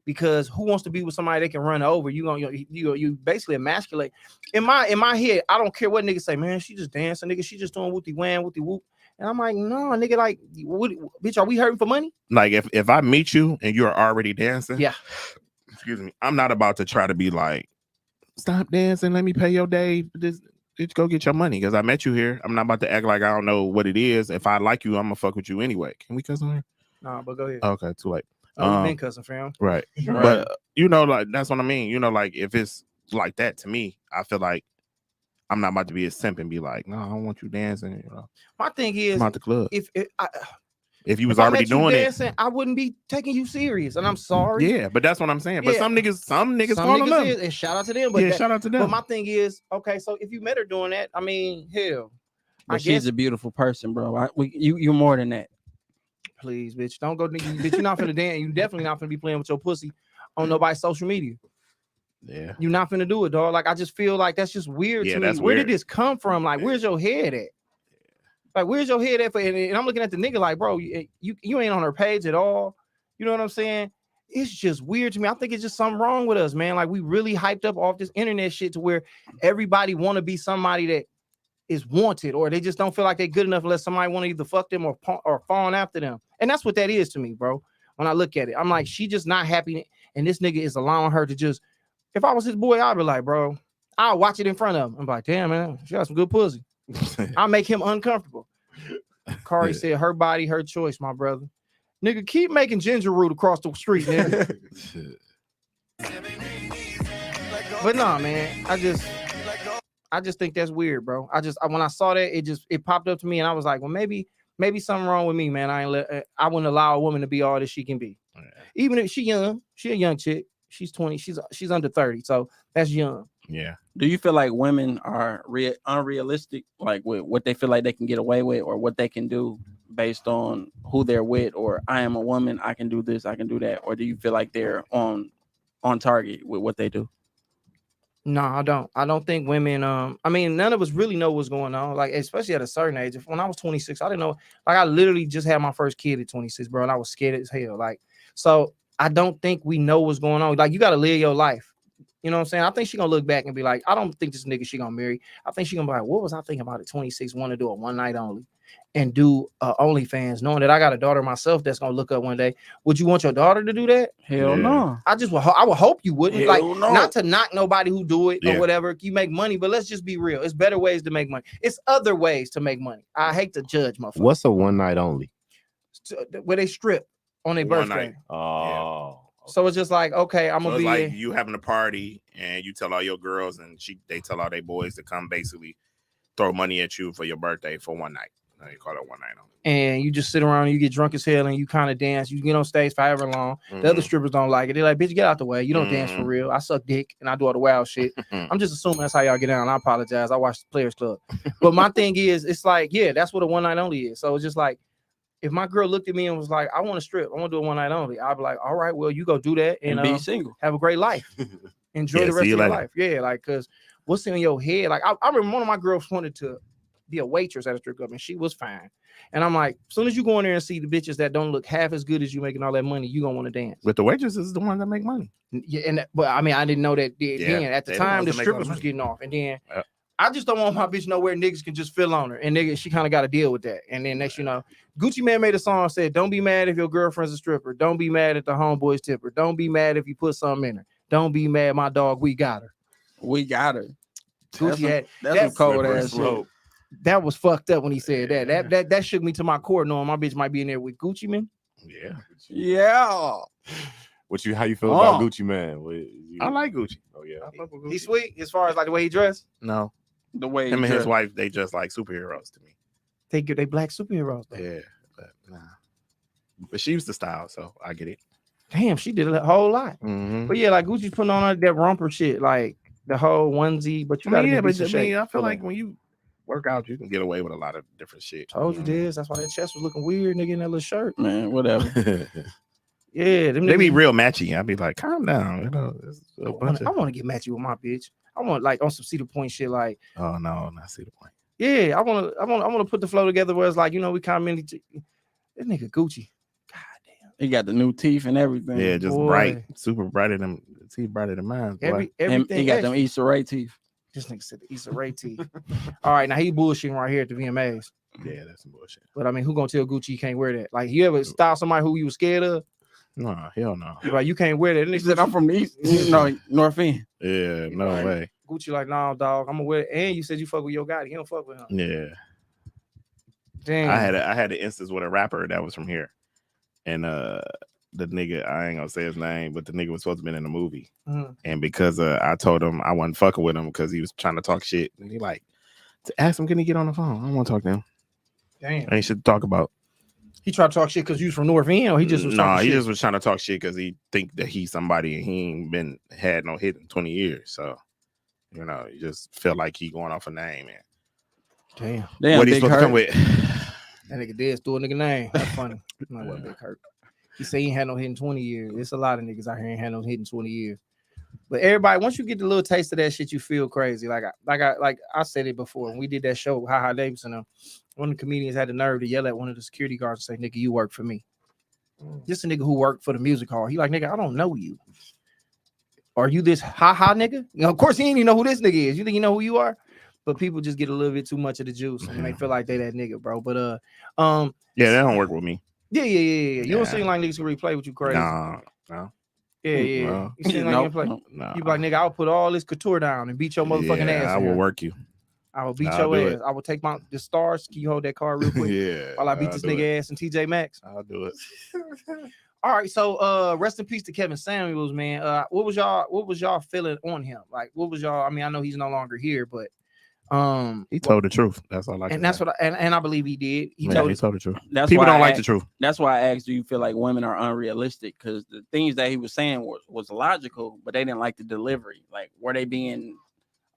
Because who wants to be with somebody that can run over? You basically emasculate. In my head, I don't care what niggas say, man, she just dancing, nigga. She just doing whoopty wham, whoopty whoop. And I'm like, no, nigga, like, what, bitch, are we hurting for money? Like, if I meet you and you're already dancing, excuse me, I'm not about to try to be like, stop dancing, let me pay your day. Just go get your money because I met you here. I'm not about to act like I don't know what it is. If I like you, I'm gonna fuck with you anyway. Can we cuss on here? Nah, but go ahead. Okay, too late. You've been cussing, fam. Right. But you know, like that's what I mean. You know, like if it's like that to me, I feel like I'm not about to be a simp and be like, no, I don't want you dancing. You know, my thing is, I'm out the club. If you was if already doing dancing, I wouldn't be taking you serious, and I'm sorry. Yeah, but that's what I'm saying. But some niggas fall in love. And shout out to them. But shout out to them. But my thing is, okay, so if you met her doing that, I mean, hell, but she's a beautiful person, bro. You're more than that. Please, bitch, don't go, bitch. You're not finna dance. You definitely not finna be playing with your pussy on nobody's social media. Yeah, you're not finna do it, dog. Like, I just feel like that's just weird to me. Where did this come from? Like, where's your head at? Like, where's your head at? And I'm looking at the nigga like, bro, you ain't on her page at all. You know what I'm saying? It's just weird to me. I think it's just something wrong with us, man. Like, we really hyped up off this internet shit to where everybody want to be somebody that is wanted, or they just don't feel like they're good enough unless somebody want to either fuck them or fawn after them. And that's what that is to me, bro. When I look at it, I'm like, she just not happy, and this nigga is allowing her to just. If I was his boy, I'd be like, bro, I'll watch it in front of him. I'm like, damn, man, she got some good pussy. I'll make him uncomfortable. Kari said, her body, her choice, my brother. Nigga, keep making ginger root across the street, nigga. But nah, man, I just think that's weird, bro. When I saw that, it popped up to me, and I was like, well, maybe something wrong with me, man. I wouldn't allow a woman to be all that she can be. Yeah. Even if she a young chick. She's 20. She's under 30, so that's young. Yeah. Do you feel like women are unrealistic, like with what they feel like they can get away with, or what they can do based on who they're with, or I am a woman, I can do this, I can do that, or do you feel like they're on target with what they do? No, I don't. I don't think women. I mean, none of us really know what's going on. Like, especially at a certain age. When I was 26, I didn't know. Like, I literally just had my first kid at 26, bro, and I was scared as hell. Like, so I don't think we know what's going on. Like, you got to live your life. You know what I'm saying? I think she's gonna look back and be like, I don't think this nigga she gonna marry. I think she's gonna be like, what was I thinking about at 26? Want to do a one night only and do OnlyFans, knowing that I got a daughter myself that's gonna look up one day. Would you want your daughter to do that? Hell no. I would hope you wouldn't. Hell no. Not to knock nobody who do it or whatever. You make money, but let's just be real. It's better ways to make money. It's other ways to make money. I hate to judge motherfuckers. What's a one night only? Where they strip on their birthday. Oh. So it's just like, okay, I'm gonna be like you having a party and you tell all your girls and they tell all their boys to come basically throw money at you for your birthday for one night. You call it one night only. And you just sit around and you get drunk as hell and you kind of dance. You get on stage for however long. Mm-hmm. The other strippers don't like it. They're like, bitch, get out the way. You don't dance for real. I suck dick and I do all the wild shit. I'm just assuming that's how y'all get down. I apologize. I watched the Players Club. But my thing is, it's like, yeah, that's what a one night only is. So it's just like, if my girl looked at me and was like, I want to strip, I want to do a one night only, I'd be like, all right, well, you go do that and be single. Have a great life. Enjoy the rest of your life. Yeah, like, because what's in your head? Like, I remember one of my girls wanted to be a waitress at a strip club and she was fine. And I'm like, as soon as you go in there and see the bitches that don't look half as good as you making all that money, you gonna want to dance. But the waitresses is the ones that make money. Yeah, but I mean, I didn't know that then. At the time, the strippers was getting off. And then I just don't want my bitch nowhere niggas can just feel on her. And nigga, she kind of got to deal with that. And then next, you know, Gucci Mane made a song and said, don't be mad if your girlfriend's a stripper. Don't be mad at the homeboys tipper. Don't be mad if you put something in her. Don't be mad, my dog, we got her. We got her. Gucci that's some cold ass shit. That was fucked up when he said that. That shook me to my core, knowing my bitch might be in there with Gucci Mane. Yeah. Yeah. How you feel about Gucci Mane? I like Gucci. Oh yeah. Gucci. He's sweet as far as like the way he dressed. No. The way him and his wife, they just like superheroes to me. They black superheroes though. Yeah, but nah. But she used to style, so I get it. Damn, she did a whole lot. Mm-hmm. But yeah, like Gucci's putting on that romper shit, like the whole onesie. But you gotta I feel like when you work out, you can get away with a lot of different shit. Told you this. That's why that chest was looking weird, nigga, in that little shirt. Man, whatever. Yeah, they be real matchy. I'd be like, calm down. You know, I want to get matchy with my bitch. I want like on some Cedar Point shit, like. Oh no, not Cedar Point. Yeah, I want to put the flow together where it's like, you know, we comment. This nigga Gucci. God damn. He got the new teeth and everything. Yeah, just bright, super brighter than teeth, brighter than mine. Everything. He got them Issa Rae teeth. This nigga said the Issa Rae teeth. All right, now he bullshitting right here at the VMAs. Yeah, that's some bullshit. But I mean, who gonna tell Gucci you can't wear that? Like, you ever style somebody who you was scared of? No, hell no. Like, you can't wear that. And he said, I'm from the East. No, North End. Yeah, no way. Gucci like, nah, dog, I'm gonna wear it. And you said you fuck with your guy. You don't fuck with him. Yeah. Damn. I had an instance with a rapper that was from here. And the nigga, I ain't gonna say his name, but the nigga was supposed to be in the movie. Mm-hmm. And because I told him I wasn't fucking with him because he was trying to talk shit. And he like, to ask him, can he get on the phone? I don't want to talk to him. Damn. Ain't shit to talk about. He tried to talk shit because you was from North End, or he just was he just was trying to talk shit because he think that he's somebody and he ain't had no hit in 20 years. So, you know, you just feel like he going off a name. And damn. What he's supposed to come with? That nigga dead stole a nigga name. That's funny. No, what Big Hurt. He say he ain't had no hit in 20 years. There's a lot of niggas out here ain't had no hit in 20 years. But everybody, once you get the little taste of that shit, you feel crazy. Like I said it before. When we did that show, Ha Davis and one of the comedians had the nerve to yell at one of the security guards and say, nigga, you work for me. Just a nigga who worked for the music hall. He like, nigga, I don't know you. Are you this ha nigga? You know, of course, he ain't even know who this nigga is. You think you know who you are? But people just get a little bit too much of the juice and they feel like they that nigga, bro. But yeah, that don't work with me. Yeah. You don't seem like niggas can replay with you crazy. No. Yeah. No. You seem like you play. No. You be like, nigga, I'll put all this couture down and beat your motherfucking ass. I will work you. I will beat I'll your do ass. I will take the stars. Can you hold that card real quick? Yeah. While I beat this nigga ass and TJ Maxx. I'll do it. All right, so rest in peace to Kevin Samuels, man. What was y'all feeling on him? Like, what was y'all? I mean, I know he's no longer here, but he told the truth. That's all I can and that's say. what and I believe he did. He told the truth. That's people why don't like the truth. That's why I asked, do you feel like women are unrealistic? Because the things that he was saying was logical, but they didn't like the delivery. Like, are they being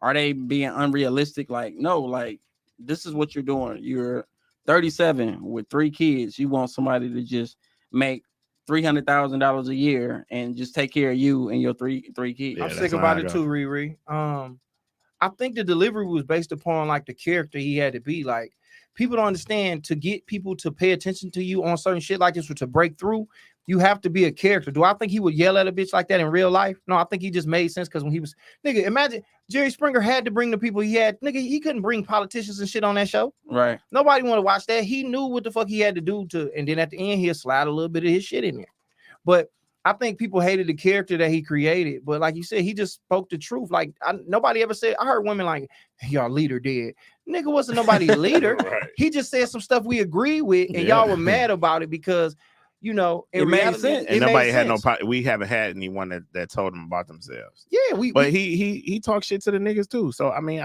unrealistic? Like, no, like this is what you're doing. You're 37 with 3 kids. You want somebody to just make $300,000 a year and just take care of you and your three kids. Yeah, I'm sick about it too, Riri. I think the delivery was based upon like the character he had to be. Like, people don't understand, to get people to pay attention to you on certain shit like this or to break through, you have to be a character. Do I think he would yell at a bitch like that in real life? No, I think he just made sense because when he was, nigga, imagine Jerry Springer had to bring the people he had. Nigga, he couldn't bring politicians and shit on that show. Right. Nobody want to watch that. He knew what the fuck he had to do to, and then at the end, he'll slide a little bit of his shit in there. But I think people hated the character that he created. But like you said, he just spoke the truth. Like, nobody ever said, I heard women like, y'all leader dead. Nigga wasn't nobody's leader. Right. He just said some stuff we agree with, and y'all were mad about it because, you know, it made sense. And nobody had we haven't had anyone that told them about themselves. Yeah, but he talked shit to the niggas too. So I mean,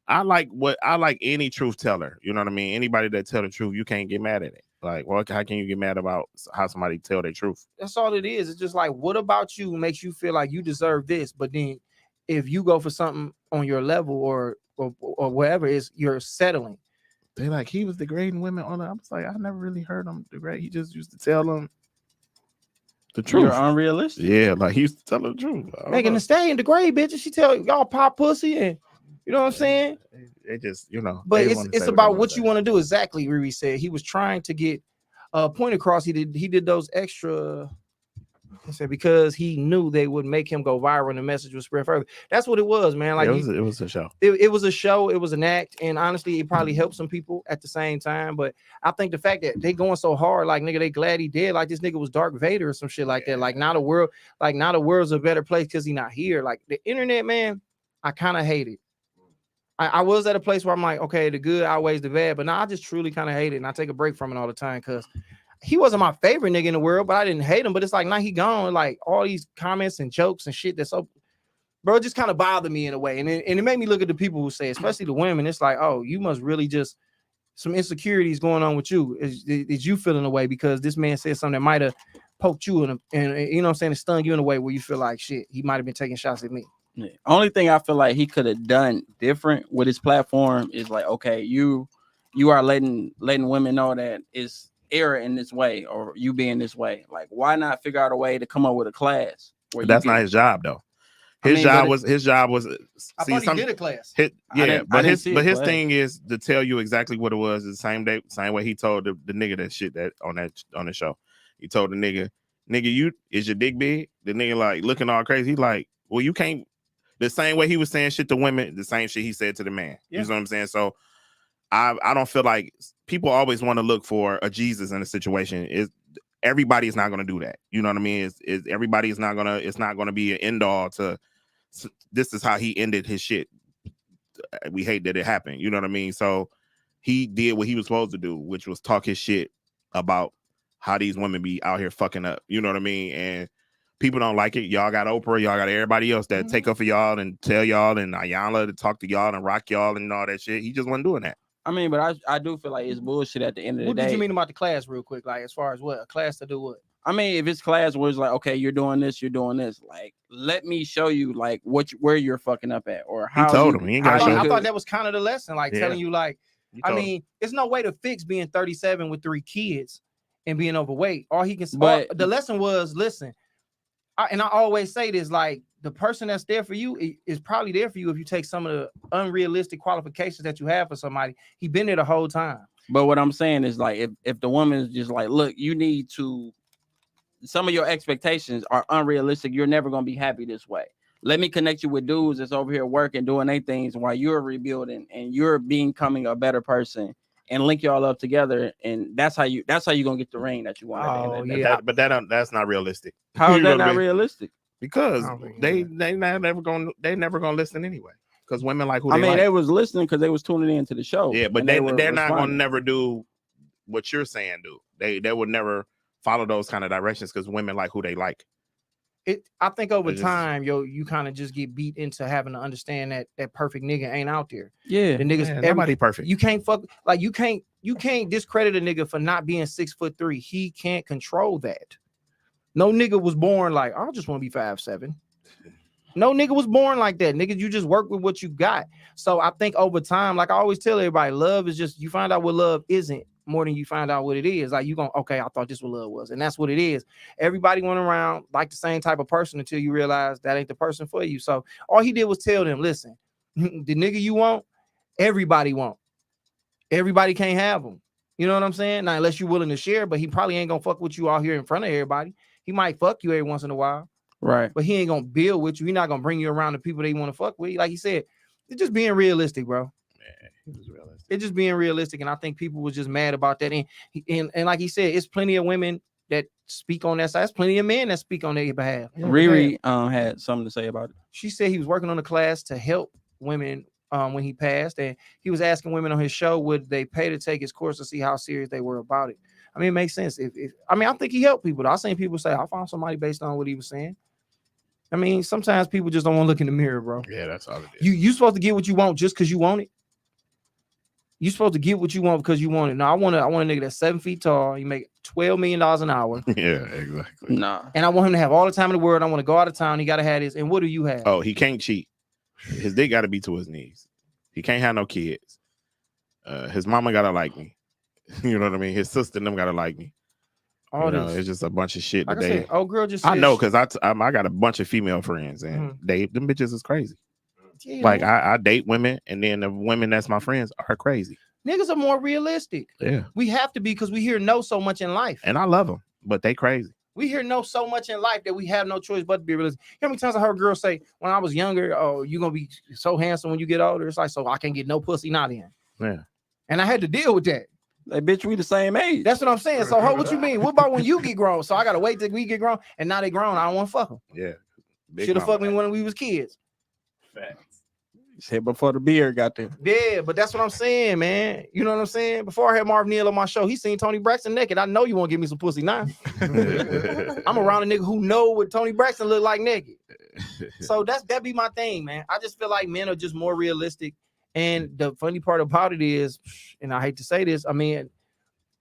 I like any truth teller. You know what I mean? Anybody that tell the truth, you can't get mad at it. Like, well, how can you get mad about how somebody tell their truth? That's all it is. It's just like, what about you makes you feel like you deserve this? But then if you go for something on your level or whatever, you're settling. They like, he was degrading women on it. I was like, I never really heard him degrade. He just used to tell them the truth. You're unrealistic. Yeah, like he used to tell them the truth. Megan Thee Stallion degrade bitches. She tell y'all pop pussy and you know what I'm saying? It just, you know. But it's about what you want to do. Exactly, Riri said. He was trying to get a point across. He did those extra. I said because he knew they would make him go viral and the message would spread further. That's what it was, man. Like, it was a show. It was a show. It was an act, and honestly, it probably helped some people at the same time. But I think the fact that they going so hard, like, nigga, they glad he did. Like, this nigga was Darth Vader or some shit like that. Like, now the world's a better place because he not here. Like, the internet, man, I kind of hate it. I was at a place where I'm like, okay, the good outweighs the bad, but now I just truly kind of hate it, and I take a break from it all the time because he wasn't my favorite nigga in the world, but I didn't hate him. But it's like, now he gone. Like, all these comments and jokes and shit that's so, bro, it just kind of bothered me in a way. And it made me look at the people who say, especially the women, it's like, oh, you must really just, some insecurities going on with you. Is you feeling away because this man said something that might have poked you and you know what I'm saying, it stung you in a way where you feel like, shit, he might have been taking shots at me. Yeah. Only thing I feel like he could have done different with his platform is like, okay, you are letting women know that it's error in this way or you being this way. Like, why not figure out a way to come up with a class? But that's not his job though. His job was. I thought he did a class. But his thing is to tell you exactly what it was. The same way he told the nigga that shit that on the show. He told the nigga, you is your dick big? The nigga like looking all crazy. He like, well, you can't. The same way he was saying shit to women, the same shit he said to the man. Yeah. You know what I'm saying? So I don't feel like people always want to look for a Jesus in a situation. Everybody's not going to do that. You know what I mean? Everybody's not going to, it's not going to be an end all to, this is how he ended his shit. We hate that it happened. You know what I mean? So he did what he was supposed to do, which was talk his shit about how these women be out here fucking up. You know what I mean? And people don't like it. Y'all got Oprah. Y'all got everybody else that take up for y'all and tell y'all and Ayala to talk to y'all and rock y'all and all that shit. He just wasn't doing that. I mean, but I do feel like it's bullshit at the end of the day. What did you mean about the class real quick? Like, as far as what? A class to do what? I mean, if it's class where it's like, okay, you're doing this, like, let me show you like where you're fucking up at or how. He told him. He ain't got to show. I thought that was kind of the lesson, like telling you like, I mean, it's no way to fix being 37 with 3 kids and being overweight. All he can, the lesson was, listen, and I always say this, like, the person that's there for you is probably there for you if you take some of the unrealistic qualifications that you have for somebody. He been there the whole time. But what I'm saying is like, if the woman is just like, look, you need to, some of your expectations are unrealistic. You're never going to be happy this way. Let me connect you with dudes that's over here working, doing their things while you're rebuilding and you're becoming a better person. and link y'all up together, and that's how you gonna get the ring that you want. Oh yeah, that's not realistic. How is that not realistic? Because they never gonna listen anyway. Because women like who they like. They was listening because they was tuning into the show. Yeah, but they're not gonna never do what you're saying. They would never follow those kind of directions because women like who they like. I think over time, you kind of just get beat into having to understand that perfect nigga ain't out there. Yeah, the niggas, everybody perfect. You can't fuck like you can't discredit a nigga for not being 6'3". He can't control that. No nigga was born like I just want to be 5'7". No nigga was born like that. Nigga, you just work with what you got. So I think over time, like I always tell everybody, love is just you find out what love isn't more than you find out what it is. Like you okay, I thought this what love was, and that's what it is. Everybody went around like the same type of person until you realize that ain't the person for you. So all he did was tell them, listen, the nigga you want, everybody want. Everybody can't have him. You know what I'm saying? Now, unless you're willing to share, but he probably ain't gonna fuck with you out here in front of everybody. He might fuck you every once in a while. Right. But he ain't gonna build with you. He's not gonna bring you around the people that you want to fuck with. Like he said, it's just being realistic, bro. Man, he was realistic. It's just being realistic. And I think people was just mad about that. And like he said, it's plenty of women that speak on that side. It's plenty of men that speak on their behalf. Riri had something to say about it. She said he was working on a class to help women when he passed. And he was asking women on his show, would they pay to take his course to see how serious they were about it? I mean, it makes sense. I think he helped people. I've seen people say, I found somebody based on what he was saying. I mean, sometimes people just don't want to look in the mirror, bro. Yeah, that's all it is. You supposed to get what you want just because you want it. You supposed to get what you want because you want it. No, I want a nigga that's 7 feet tall. You make $12 million an hour. Yeah, exactly. Nah. And I want him to have all the time in the world. I want to go out of town. He got to have this. And what do you have? Oh, he can't cheat. His dick got to be to his knees. He can't have no kids. His mama got to like me. You know what I mean? His sister and them got to like me. It's just a bunch of shit. Like I said, girl just I know because I got a bunch of female friends and them bitches is crazy. Yeah, like I date women and then the women that's my friends are crazy. Niggas are more realistic. Yeah, we have to be because we hear no so much in life, and I love them, but they crazy. We hear no so much in life that we have no choice but to be realistic. How many times I heard girls say when I was younger, "Oh, you're gonna be so handsome when you get older." It's like, so I can't get no pussy, not in. Yeah, and I had to deal with that. Like, bitch, we the same age. That's what I'm saying. So, what you mean? What about when you get grown? So I gotta wait till we get grown, and now they grown. I don't want to fuck them. Yeah, should have fucked me when we was kids. Facts. Said before the beard got there. Yeah, but that's what I'm saying, man. You know what I'm saying? Before I had Marv Neal on my show, he seen Tony Braxton naked. I know you want to give me some pussy now. I'm around a nigga who know what Tony Braxton look like naked. So that be my thing, man. I just feel like men are just more realistic. And the funny part about it is, and I hate to say this, I mean,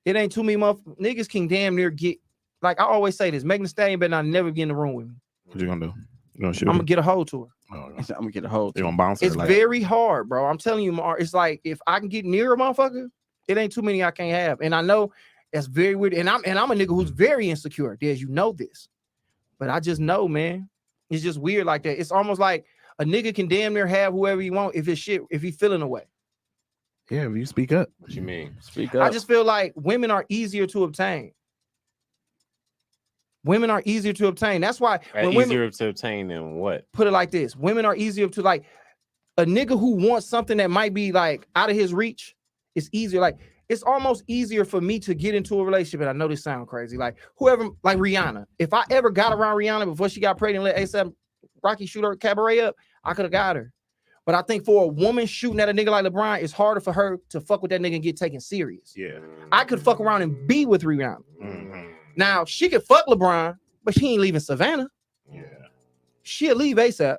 it ain't too many niggas can damn near get, like I always say this, Megan Thee Stallion better not never get in the room with me. What you gonna do? You gonna shoot? I'm gonna get a hold to her. I'm gonna get a hold. You gonna bounce her? It's very hard, bro. I'm telling you, Mar. It's like if I can get near a motherfucker, it ain't too many I can't have. And I know that's very weird. And I'm a nigga who's very insecure. Des, you know this, but I just know, man, it's just weird like that. It's almost like a nigga can damn near have whoever he want if he feeling away. Yeah, if you speak up. What you mean? Speak up. I just feel like women are easier to obtain. Women are easier to obtain. That's why easier to obtain than what? Put it like this: women are easier to like a nigga who wants something that might be like out of his reach. It's easier. Like it's almost easier for me to get into a relationship. And I know this sounds crazy. Like whoever, like Rihanna. If I ever got around Rihanna before she got pregnant, let ASAP Rocky shoot her cabaret up, I could have got her. But I think for a woman shooting at a nigga like LeBron, it's harder for her to fuck with that nigga and get taken serious. Yeah, I could fuck around and be with Rihanna. Mm-hmm. Now she could fuck LeBron, but she ain't leaving Savannah. Yeah, she'll leave ASAP.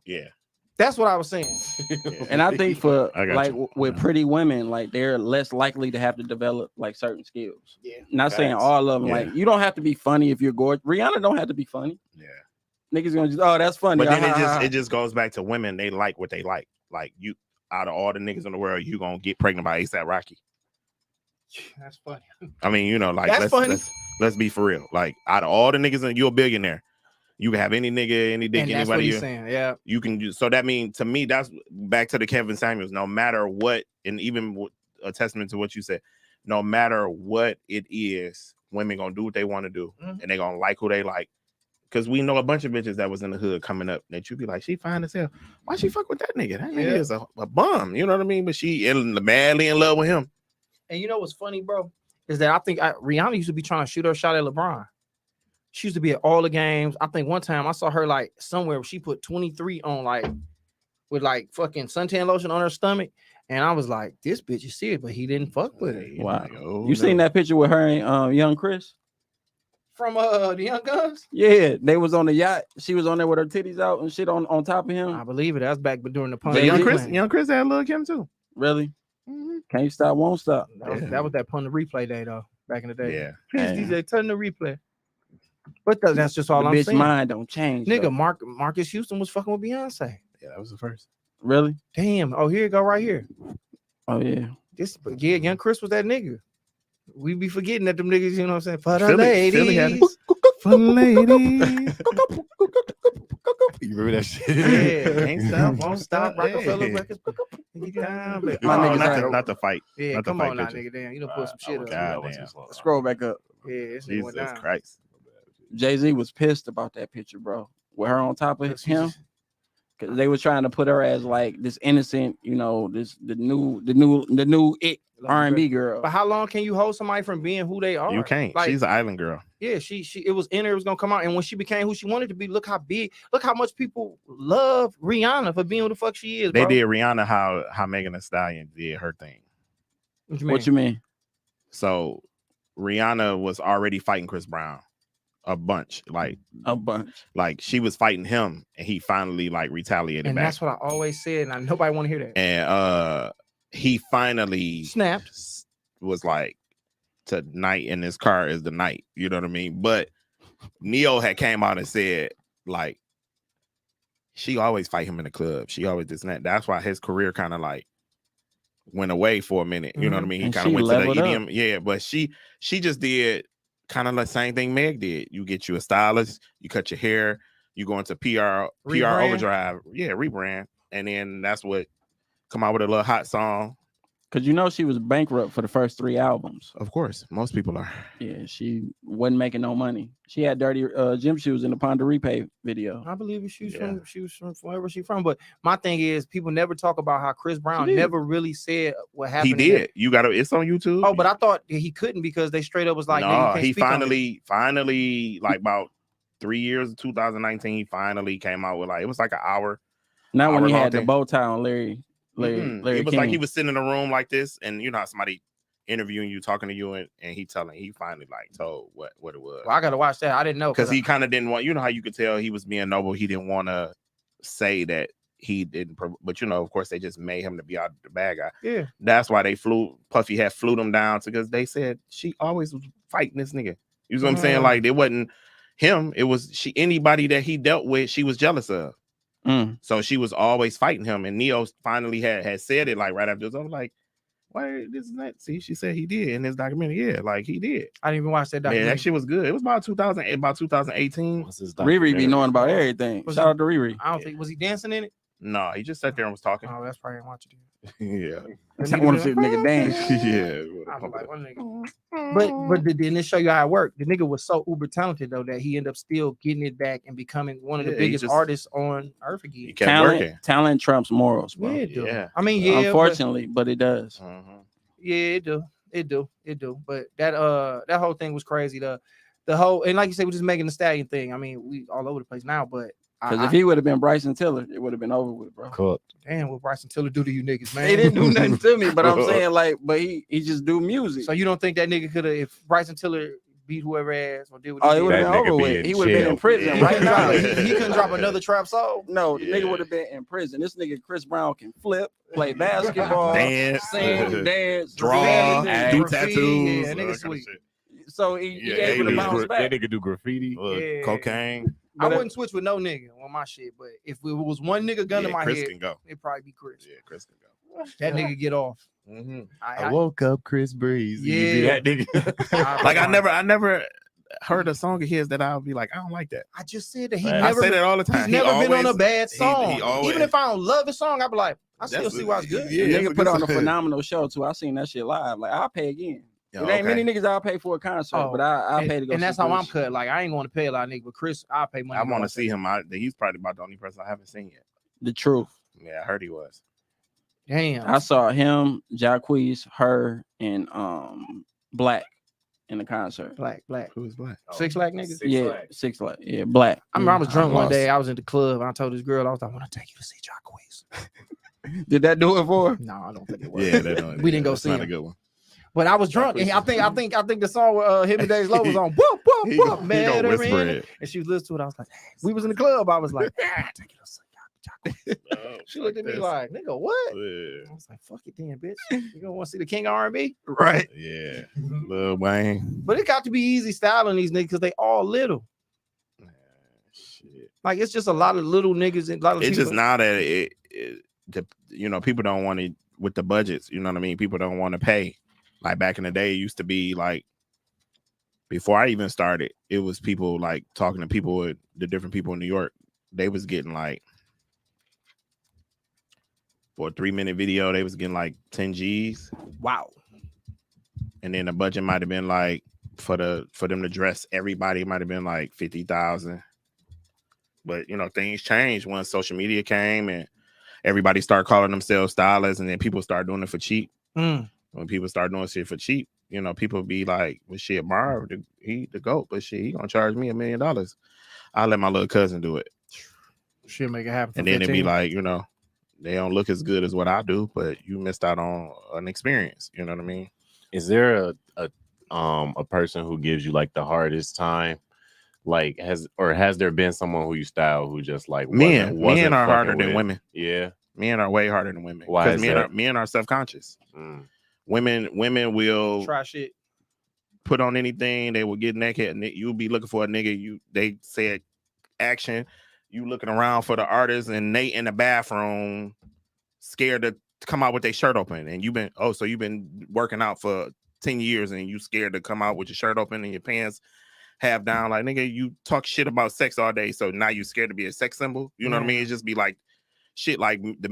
Yeah, that's what I was saying. Yeah. And I think for like you. with pretty women, like they're less likely to have to develop like certain skills. Yeah, not saying all of them. Yeah. Like you don't have to be funny if you're gorgeous. Rihanna don't have to be funny. Yeah. Niggas gonna just, oh, that's funny. But then it just goes back to women. They like what they like. Like you, out of all the niggas in the world, you gonna get pregnant by ASAP Rocky. That's funny. I mean, you know, like let's be for real. Like out of all the niggas, and you're a billionaire. You can have any nigga, any dick, and anybody. That's what he's saying. Yeah, you can do. So that means to me, that's back to the Kevin Samuels. No matter what, and even a testament to what you said. No matter what it is, women gonna do what they want to do, and they gonna like who they like. Because we know a bunch of bitches that was in the hood coming up that you be like, she fine as hell. Why she fuck with that nigga? That nigga is a bum. You know what I mean? But she madly in love with him. And you know what's funny, bro, is that I think Rihanna used to be trying to shoot her shot at LeBron. She used to be at all the games. I think one time I saw her like somewhere where she put 23 on, like with like fucking suntan lotion on her stomach, and I was like, this bitch is serious, but he didn't fuck with her. Wow. Like, you seen that picture with her and young Chris? From the Young Guns? Yeah, they was on the yacht. She was on there with her titties out and shit on top of him. I believe it. That's back during the punk. Young Chris had Lil Kim too. Really? Can't stop, won't stop. That was that Pun the Replay day though, back in the day. Yeah. Please DJ, turn the replay. But that's just all I'm bitch saying. Mind don't change. Nigga, Marcus Houston was fucking with Beyonce. Yeah, that was the first. Really? Damn. Oh, here you go, right here. Oh yeah. Young Chris was that nigga. We be forgetting that them niggas, you know what I'm saying? For the ladies. For the ladies. You remember that shit? Yeah. Ain't stop, won't stop. Rockefeller Records. Not the fight. Yeah, not come the on now, picture. nigga. Damn, you don't put some shit up. God, scroll back up. Yeah, Jesus Christ. Jay-Z was pissed about that picture, bro. With her on top of him. Because they were trying to put her as like this innocent, you know, the new it R&B girl. But how long can you hold somebody from being who they are? You can't. Like, she's an island girl. Yeah, she it was in her, it was gonna come out. And when she became who she wanted to be, look how much people love Rihanna for being who the fuck she is. They bro. did Rihanna how Megan Thee Stallion did her thing. What you mean? So Rihanna was already fighting Chris Brown a bunch. Like she was fighting him and he finally like retaliated and back. That's what I always said, and nobody want to hear that. And he finally snapped, was like, tonight in this car is the night, you know what I mean? But Neo had came out and said, like, she always fight him in the club. She always this and that. That's why his career kind of like went away for a minute. You know what I mean? He kind of went to the EDM. Yeah, but she just did kind of the same thing Meg did. You get you a stylist, you cut your hair, you go into PR overdrive. Yeah, rebrand. And then that's what come out with a little hot song. Cause you know she was bankrupt for the first 3 albums. Of course, most people are. Yeah, she wasn't making no money. She had dirty gym shoes in the Pon de Replay video. I believe she was from wherever she's from. But my thing is, people never talk about how Chris Brown never really said what happened. He did. You got it's on YouTube. Oh, but I thought he couldn't because they straight up was like, no, he finally, like about 3 years, 2019, he finally came out with like it was like an hour. Not when he had the bow tie on Larry. It was King. like he was sitting in a room like this, and you know how somebody interviewing you, talking to you, and he finally like told what it was. Well, I gotta watch that. I didn't know because he kind of didn't want. You know how you could tell he was being noble. He didn't want to say that he didn't, but you know, of course, they just made him to be out the bad guy. Yeah, that's why Puffy had flew them down because they said she always was fighting this nigga. You know what I'm saying? Like it wasn't him. It was anybody that he dealt with. She was jealous of. So she was always fighting him, and Neo finally had said it like right after this. I was like, "Why this and that?" See, she said he did in this documentary. Yeah, like he did. I didn't even watch that documentary. Man, that shit was good. It was about 2018. Riri be knowing about everything. Shout out to Riri. I don't think was he dancing in it. No, he just sat there and was talking. Oh, that's probably watching it. Yeah, I want to see the nigga dance. Yeah, I was like, one nigga. But didn't it show you how it worked? The nigga was so uber talented though that he ended up still getting it back and becoming one of the biggest artists on earth again. He kept working. Talent trumps morals, bro. Yeah, I mean, yeah. Unfortunately, but it does. Yeah, it do. But that whole thing was crazy. The whole, and like you said, we're just making the Stallion thing. I mean, we all over the place now, but because if he would have been Bryson Tiller, it would have been over with, bro. Cool. Damn, what Bryson Tiller do to you niggas, man? He didn't do nothing to me, but I'm saying like, but he just do music. So you don't think that nigga could have, if Bryson Tiller beat whoever ass or did what it would have been over with. He would have been in prison right now. He couldn't drop another trap song. No, the nigga would have been in prison. This nigga Chris Brown can flip, play basketball, dance, sing, dance, draw, do tattoos. Yeah, nigga sweet. So he able to bounce back. That nigga do graffiti, cocaine. I wouldn't switch with no nigga on my shit, but if it was one nigga gun in my Chris head, can go. it'd probably be Chris. Yeah, Chris can go. That nigga get off. I woke up Chris Breeze. Yeah, that nigga. Like I never heard a song of his that I'll be like, I don't like that. I just said that I say that all the time. He's never been on a bad song. He always, even if I don't love the song, I'll be like, I still see why it's good. Yeah, nigga put on a phenomenal show too. I seen that shit live. Like I'll pay again. There ain't many niggas I'll pay for a concert, but I'll pay to go. And that's how I'm cut. Like I ain't going to pay a lot of niggas, but Chris, I'll pay money. I want to see him. He's probably about the only person I haven't seen yet. The truth. Yeah, I heard he was. Damn. I saw him, Jacquees, her, and Black in the concert. Black. Who is Black? Six Flag niggas? Six Flag. Yeah, Black. I remember I was drunk one lost. day. I was in the club. And I told this girl, I was like, I want to take you to see Jacquees. Did that do it for her? No, I don't think it was. Yeah, they don't, We didn't go that's see not him. a good one. But I was drunk, and I think the song with him and Days Low was on. Whoop whoop He whoop, gonna man. whisper it. And she was listening to it. I was like, we was in the club. I was like, take you to see Jacquees. She looked at me like, nigga, what? Yeah. I was like, fuck it, then, bitch. You gonna want to see the King of R&B? Right. Yeah, Lil Wayne. But it got to be easy styling these niggas because they all little. Shit. Like it's just a lot of little niggas and a lot of It's people. just now that people don't want to with the budgets. You know what I mean? People don't want to pay. Like back in the day, it used to be like before I even started, it was people like talking to people with the different people in New York. They was getting like for a 3-minute video, they was getting like 10 G's. Wow. And then the budget might have been like for them to dress everybody, it might have been like 50,000. But you know, things changed once social media came and everybody started calling themselves stylists, and then people start doing it for cheap. When people start doing shit for cheap, you know, people be like, well, shit, Marv, he the GOAT, but shit, he gonna charge me $1 million. I'll let my little cousin do it. She'll make it happen. And then it'd be like, you know, they don't look as good as what I do, but you missed out on an experience. You know what I mean? Is there a person who gives you like the hardest time? Like has there been someone who you style who just like men are harder than with? women. Yeah. Men are way harder than women. Why is Because that? men are self-conscious. Women will try shit. Put on anything. They will get naked, and you'll be looking for a nigga. They said action. You looking around for the artist, and they in the bathroom, scared to come out with their shirt open. And you've been working out for 10 years, and you scared to come out with your shirt open and your pants half down. Like, nigga, you talk shit about sex all day, so now you scared to be a sex symbol. You know what I mean? It just be like shit. Like the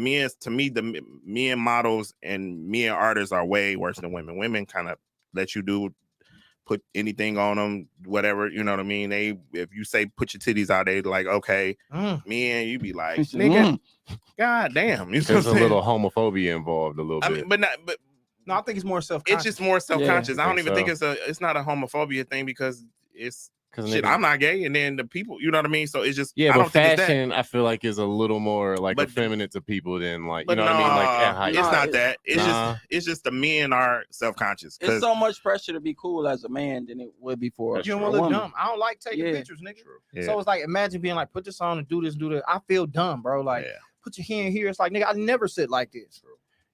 men models and men artists are way worse than women. Women kind of let you put anything on them, whatever. You know what I mean? If you say put your titties out, they like, okay. Men, you be like, nigga, god damn. You know There's a little homophobia involved a little bit. I mean, but no, I think it's more self-conscious. It's just more self-conscious. Yeah, I don't even think so. it's not a homophobia thing because it's shit. Niggas, I'm not gay, and then the people, you know what I mean. So it's just but fashion, I feel like is a little more like effeminate to people than like you know what I mean. Like it's not that. It's just the men are self-conscious. It's so much pressure to be cool as a man than it would be for you don't want to look dumb. I don't like taking pictures, nigga. Yeah. So it's like imagine being like, put this on and do this, do that. I feel dumb, bro. Like put your hand here. It's like, nigga, I never sit like this.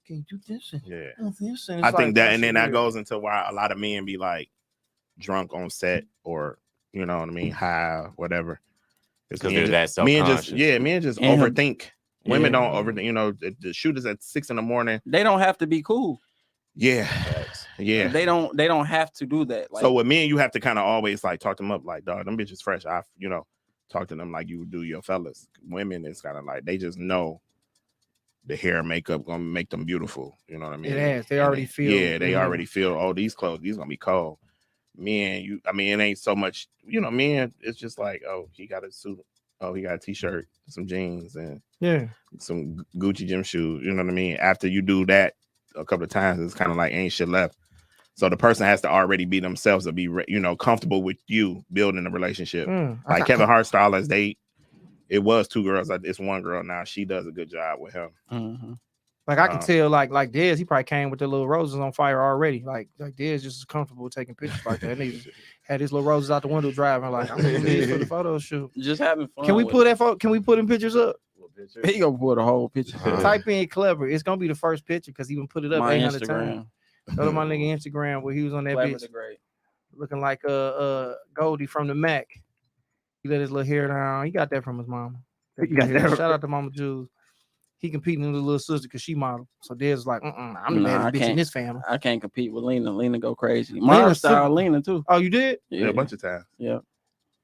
Can you do this? And do this? And I think that, and then that goes into why a lot of men be like drunk on set or you know what I mean, high, whatever. Because they're that self-conscious. Men just overthink. Women don't overthink. You know, the shooters at 6 a.m. They don't have to be cool. Yeah. They don't have to do that. Like, so with men, you have to kind of always like talk them up, like, dog, them bitches fresh. Talk to them like you would do your fellas. Women, it's kind of like they just know the hair and makeup gonna make them beautiful. You know what I mean? It has. They already feel. Yeah, they already feel. Oh, these clothes, these gonna be cold. Men, it ain't so much. You know, men, it's just like, oh, he got a suit. Oh, he got a t-shirt, some jeans, and some Gucci gym shoes. You know what I mean? After you do that a couple of times, it's kind of like ain't shit left. So the person has to already be themselves to be, comfortable with you building a relationship. Like Kevin Hart stylist, it was 2 girls. It's 1 girl now. She does a good job with him. Mm-hmm. Like I can tell, like Dez, he probably came with the little roses on fire already. Like Dez just as comfortable taking pictures like that. And he had his little roses out the window driving. Like I'm doing this for the photo shoot. Just having fun. Can we put that photo? Can we put them pictures up? He gonna put a whole picture. Type in clever. It's gonna be the first picture because he even put it up 800 times. Go to my nigga Instagram where he was on that bitch, looking like Goldie from the Mac. He let his little hair down. He got that from his mama. Shout out to Mama Jules. He competing with his little sister because she model. So Dez like, I'm the baddest bitch in this family. I can't compete with Lena. Lena go crazy. Mara style Lena too. Oh, you did? Yeah, a bunch of times. Yeah.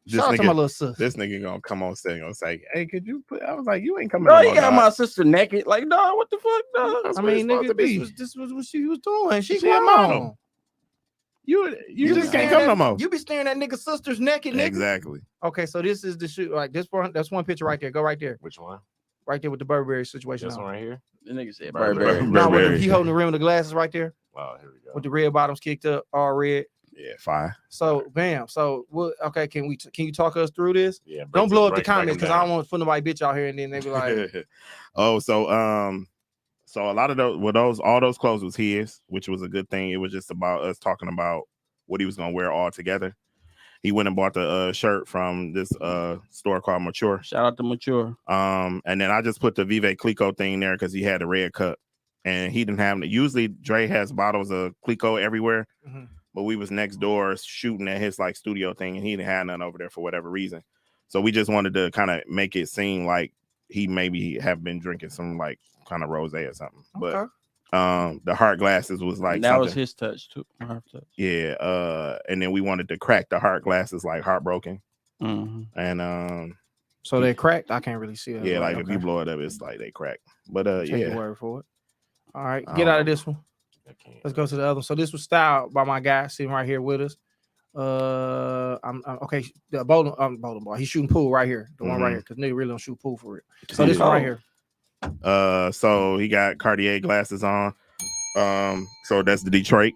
Shout out to my little sister. This nigga gonna come on set and gonna say, "Hey, could you put?" I was like, "You ain't coming." No, you got my sister naked. Like, no, what the fuck, dog? I mean, nigga, this was what she was doing. She a model. You just can't come no more. You be staring at nigga sister's naked, nigga. Exactly. Okay, so this is the shoot. Like this one, that's one picture right there. Go right there. Which one? right there with the Burberry situation. This one right here. The nigga said Burberry. Burberry. No, he holding the rim of the glasses right there. Oh, here we go. With the red bottoms kicked up, all red. Yeah, fire. So bam. So what? Okay, can you talk us through this? Yeah. Don't blow up the comments because I don't want to put nobody bitch out here and then they be like, oh, so a lot of those, all those clothes was his, which was a good thing. It was just about us talking about what he was gonna wear all together. He went and bought the shirt from this store called Mature. Shout out to Mature. And then I just put the Vive Clicquot thing there because he had the red cup, and he didn't have. Usually Dre has bottles of Clicquot everywhere, but we was next door shooting at his like studio thing, and he didn't have none over there for whatever reason. So we just wanted to kind of make it seem like he maybe have been drinking some like kind of rosé or something. okay. But the heart glasses was like that something. was his touch too. Yeah. And then we wanted to crack the heart glasses like Heartbroken. And so they cracked. I can't really see it. Yeah, like if you blow it up, it's like they crack. But Take yeah, your word for it. All right, get out of this one. Let's go to the other one. So this was styled by my guy sitting right here with us. I'm okay. The bowling ball. He's shooting pool right here. The one right here, because nigga really don't shoot pool for it. So this one right here. So he got Cartier glasses on. So that's the Detroit.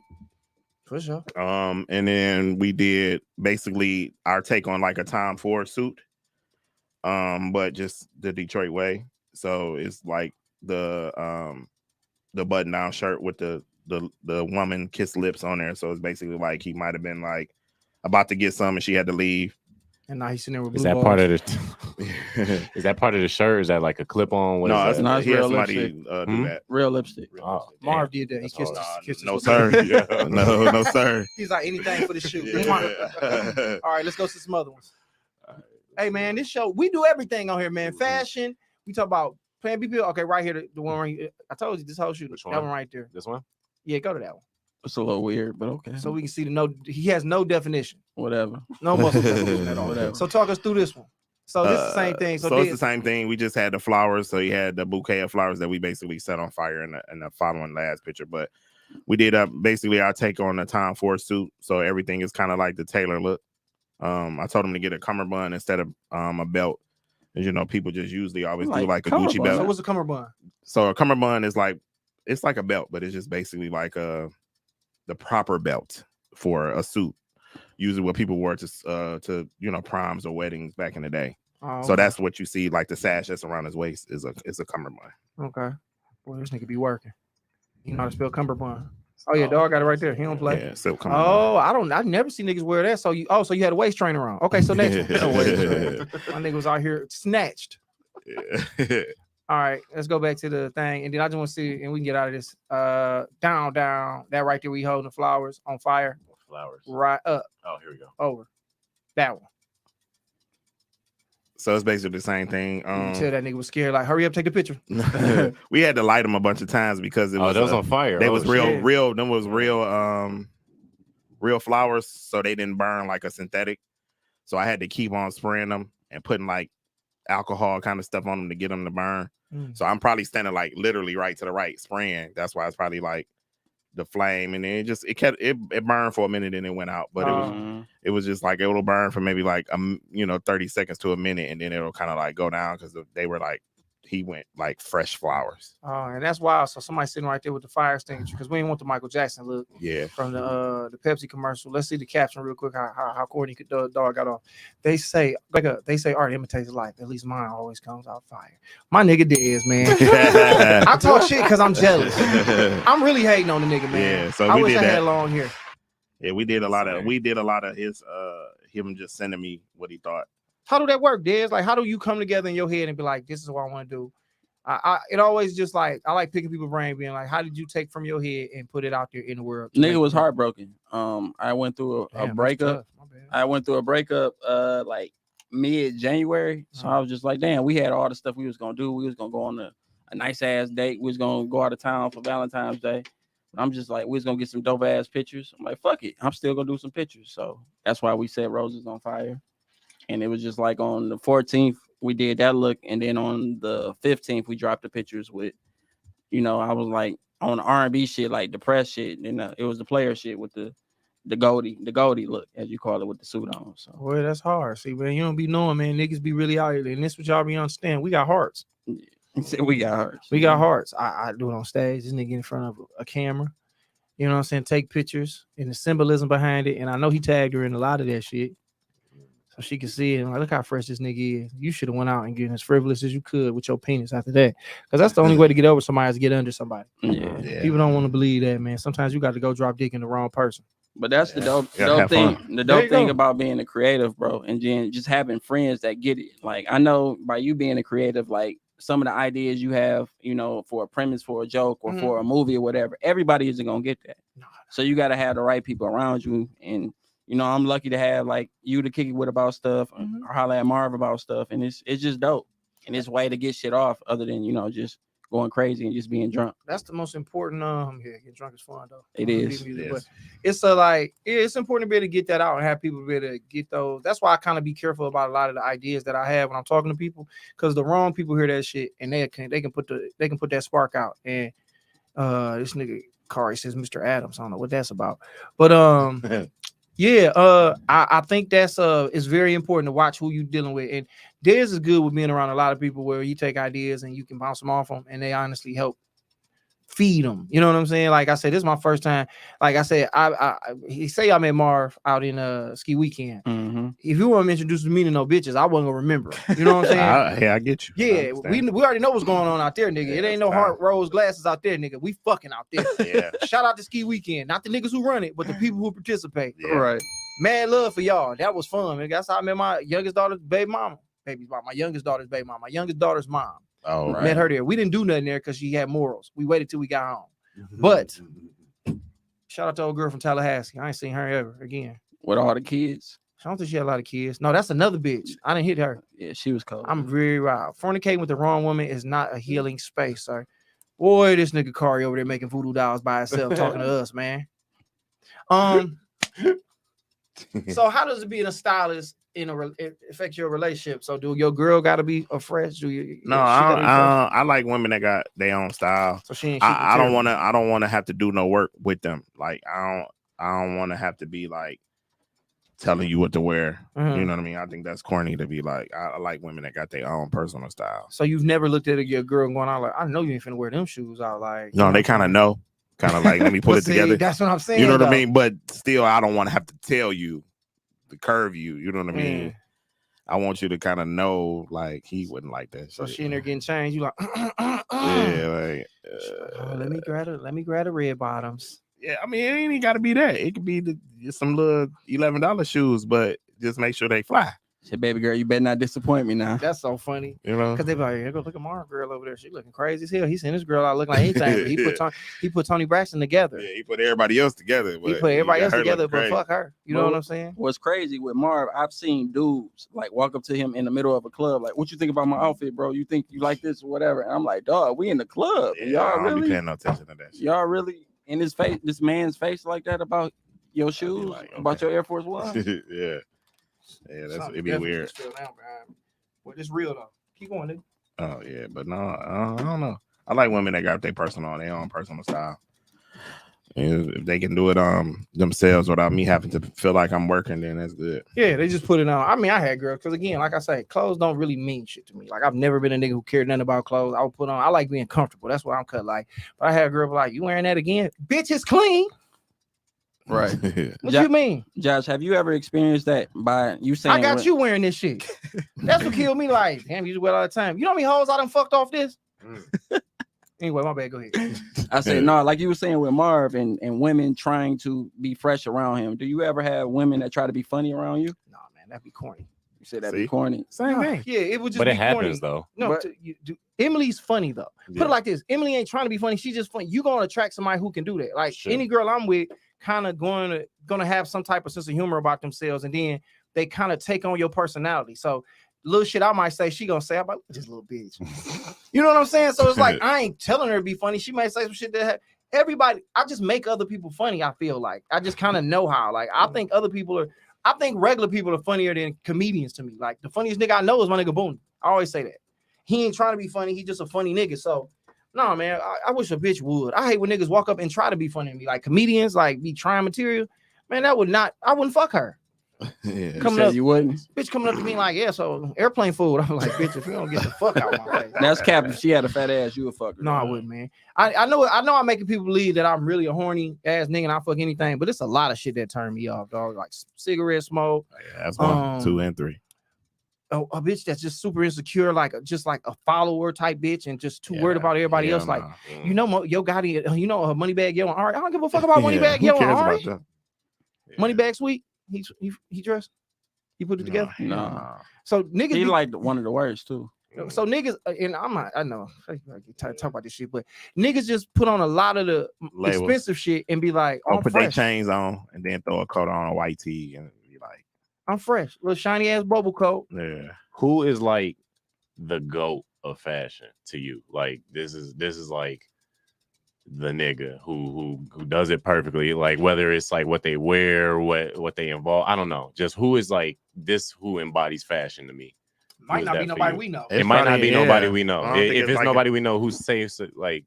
For sure. And then we did basically our take on like a Tom Ford suit. But just the Detroit way. So it's like the button down shirt with the woman kiss lips on there. So it's basically like he might have been like about to get some and she had to leave. And now he's sitting there with blue Is that balls. part of the is that part of the shirt? Is that like a clip on? What No, is that? he had real somebody lipstick. do that. Real lipstick. Oh, Marv did that. He That's kissed hard. his No, sister. sir. No, sir. He's like anything for the shoot. Yeah. All right, let's go to some other ones. Hey man, this show, we do everything on here, man. Fashion. We talk about Plan B pill. Okay, right here, the one right here. I told you this whole shoot. Which That one? one right there. This one? Yeah, go to that one. It's a little weird, but okay. So we can see he has no definition. Whatever. No muscle definition at all. Whatever. So talk us through this one. So this is the same thing. So it's the same thing. We just had the flowers. So he had the bouquet of flowers that we basically set on fire in the following last picture. But we did basically our take on the Tom Ford suit. So everything is kind of like the Taylor look. I told him to get a cummerbund instead of a belt. As you know, people just usually always do like a Gucci belt. So what's a cummerbund? So a cummerbund is like, it's like a belt, but it's just basically like the proper belt for a suit. Usually what people wore to proms or weddings back in the day. Oh, So that's what you see, like the sash that's around his waist is a cummerbund. okay. Boy, this nigga be working. You know how to spell cummerbund. Oh yeah, dog got it right there. He don't play. Yeah, silk cummerbund. Oh, I never see niggas wear that. So you had a waist trainer on. Okay, so next one. No waist trainer. My nigga was out here snatched. Yeah. All right, let's go back to the thing, and then I just want to see, and we can get out of this. Down, that right there. We holding the flowers on fire. Flowers. Right up, Oh, here we go. over. That one. So it's basically the same thing. You can tell that nigga was scared. Like, hurry up, take the picture. We had to light them a bunch of times because it was. That was on fire. They was real. shit. Them was real flowers, so they didn't burn like a synthetic. So I had to keep on spraying them and putting like alcohol kind of stuff on them to get them to burn. So I'm probably standing like literally right to the right spraying. That's why it's probably like the flame, and then it burned for a minute and it went out. But it was just like it'll burn for maybe like 30 seconds to a minute, and then it'll kind of like go down because they were like he went like fresh flowers. Oh, and that's wild. So somebody sitting right there with the fire extinguisher because we didn't want the Michael Jackson look. Yeah. From the Pepsi commercial. Let's see the caption real quick. How corny the dog got off. They say art imitates life. At least mine always comes out fire. My nigga Dez, man. I talk shit because I'm jealous. I'm really hating on the nigga, man. Yeah. So I we wish did I that. had long hair. Yeah, we did a lot of his him just sending me what he thought. How do that work, Dez? Like, how do you come together in your head and be like, this is what I want to do? It always just like I like picking people's brain, being like, how did you take from your head and put it out there in the world? Nigga was heartbroken. I went through a breakup. I went through a breakup like mid-January. So I was just like, damn, we had all the stuff we was gonna do. We was gonna go on a nice ass date. We was gonna go out of town for Valentine's Day. I'm just like, we was gonna get some dope ass pictures. I'm like, fuck it, I'm still gonna do some pictures. So that's why we set roses on fire. And it was just like on the 14th, we did that look. And then on the 15th, we dropped the pictures with, I was like on R&B shit, like depressed shit. And it was the player shit with the Goldie look, as you call it, with the suit on. So, boy, that's hard. See, man, you don't be knowing, man. Niggas be really out here. And this what y'all be understand. We got hearts. Yeah. We got hearts. We got hearts. I do it on stage. This nigga in front of a camera. You know what I'm saying? Take pictures and the symbolism behind it. And I know he tagged her in a lot of that shit. So she can see it. And like, look how fresh this nigga is. You should have went out and getting as frivolous as you could with your penis after that. Because that's the only way to get over somebody is to get under somebody. Yeah. People don't want to believe that, man. Sometimes you got to go drop dick in the wrong person. But that's the dope thing. The dope thing about being a creative, bro, and then just having friends that get it. Like, I know by you being a creative, like some of the ideas you have, you know, for a premise, for a joke, or for a movie or whatever, everybody isn't gonna get that. So you got to have the right people around you. And you know, I'm lucky to have like you to kick it with about stuff, or holler at Marv about stuff, and it's just dope. And it's a way to get shit off, other than, you know, just going crazy and just being drunk. That's the most important. Getting drunk is fun though. It is. But it's it's important to be able to get that out and have people be able to get those. That's why I kind of be careful about a lot of the ideas that I have when I'm talking to people, because the wrong people hear that shit and they can put that spark out. And this nigga Kari says Mr. Adams. I don't know what that's about, but I think that's it's very important to watch who you're dealing with. And Dez is good with being around a lot of people where you take ideas and you can bounce them off them and they honestly help feed them. You know what I'm saying? Like I said, this is my first time. Like I said, he say I met Marv out in Ski Weekend. If you want to introduce me to no bitches, I wasn't gonna remember. You know what I'm saying? I get you. Yeah, we already know what's going on out there, nigga. It ain't no heart rose glasses out there, nigga. We fucking out there. Yeah. Shout out to Ski Weekend, not the niggas who run it, but the people who participate. Yeah. Right. Mad love for y'all. That was fun, man. That's how I met my youngest daughter's baby mama. My youngest daughter's baby mama. My youngest daughter's mom. Oh, right. Met her there. We didn't do nothing there because she had morals. We waited till we got home. But shout out to old girl from Tallahassee. I ain't seen her ever again. With all the kids. I don't think she had a lot of kids. No, that's another bitch. I didn't hit her. Yeah, she was cold. I'm very wild. Fornicating with the wrong woman is not a healing space, sir. Boy, this nigga Kari over there making voodoo dolls by himself talking to us, man. So how does it being a stylist affect your relationship? So do your girl got to be a fresh? No, I like women that got their own style. So I don't want to have to do no work with them. Like I don't want to have to be like telling you what to wear. You know what I mean? I think that's corny to be like. I like women that got their own personal style. So you've never looked at your girl and going out like, I know you ain't finna wear them shoes out. Like, no, they kind of know. Kind of like, let me put it together. That's what I'm saying. You know what I mean? But still, I don't want to have to tell you to curve you. You know what I mean? I want you to kind of know, like, he wouldn't like that. So she in there getting changed. You like, yeah, like, let me grab the red bottoms. Yeah, I mean, it ain't got to be that. It could be just some little $11 shoes, but just make sure they fly. Said, baby girl, you better not disappoint me now. That's so funny. You know, because they be like, here, go look at Marv girl over there. She looking crazy as hell. He sent his girl out looking like anything. He put Tony Braxton together. Yeah, he put everybody else together. But he put everybody else together, but fuck her. You know what I'm saying? What's crazy with Marv, I've seen dudes like walk up to him in the middle of a club, like, what you think about my outfit, bro? You think you like this or whatever? And I'm like, dog, we in the club. Yeah, y'all really be paying no attention to that shit. Y'all really in his face, this man's face like that about your shoes, like, okay, about your Air Force One? Yeah. Yeah, it'd be weird. But it's real though. Keep going, nigga. Oh yeah, but no, I don't know. I like women that got their own personal style. And if they can do it themselves without me having to feel like I'm working, then that's good. Yeah, they just put it on. I mean, I had girls because again, like I say, clothes don't really mean shit to me. Like I've never been a nigga who cared nothing about clothes. I would put on. I like being comfortable. That's what I'm cut like. But I had a girl like, you wearing that again? Bitch, it's clean. Right. What you mean? Josh, have you ever experienced that by you saying I got you wearing this shit? That's what killed me. Like, damn, you just wear it all the time. You know how many hoes I done fucked off this? Anyway, my bad. Go ahead. I said, no, like you were saying with Marv and women trying to be fresh around him. Do you ever have women that try to be funny around you? No, man, that'd be corny. You said that'd be corny. Same thing. Yeah, it would just but be it happens corny. though. No, Emily's funny though. Yeah. Put it like this. Emily ain't trying to be funny. She's just funny. You're gonna attract somebody who can do that. Like any girl I'm with kind of gonna have some type of sense of humor about themselves, and then they kind of take on your personality. So little shit I might say, she gonna say, I'm like, this little bitch. You know what I'm saying? So it's like I ain't telling her to be funny. She might say some shit that everybody. I just make other people funny. I feel like I just kind of know how. Like I think regular people are funnier than comedians to me. Like the funniest nigga I know is my nigga Boone. I always say that. He ain't trying to be funny. He just a funny nigga. So no, man, I wish a bitch would. I hate when niggas walk up and try to be funny to me. Like comedians, like be trying material. Man, I wouldn't fuck her. Yeah. Coming up, you wouldn't. Bitch coming up to me like, yeah, so airplane food. I'm like, bitch, if you don't get the fuck out of my face. That's cap. If she had a fat ass, you would fuck her. No, I wouldn't, man. I know I'm making people believe that I'm really a horny ass nigga and I fuck anything, but it's a lot of shit that turn me off, dog. Like cigarette smoke. Yeah, that's 1, 2, and 3. A bitch that's just super insecure, just like a follower type bitch, and just too worried about everybody else. Like, you know, Yo Gotti, you know, Moneybag Yo and Ari. I don't give a fuck about Moneybag Yo and Ari. Moneybag Sweet. He dressed. He put it together. No. So niggas, he like one of the worst too. So niggas, and I know I talk about this shit, but niggas just put on a lot of the labels, expensive shit, and be like, put their chains on, and then throw a coat on, a white tee, and be like, I'm fresh, little shiny ass bubble coat. Yeah. Who is like the GOAT of fashion to you? Like this is like the nigga who does it perfectly. Like whether it's like what they wear, what they involve. I don't know. Just who is like this? Who embodies fashion to me? Might not be nobody we know. It might not be nobody we know. If it's like nobody we know who says like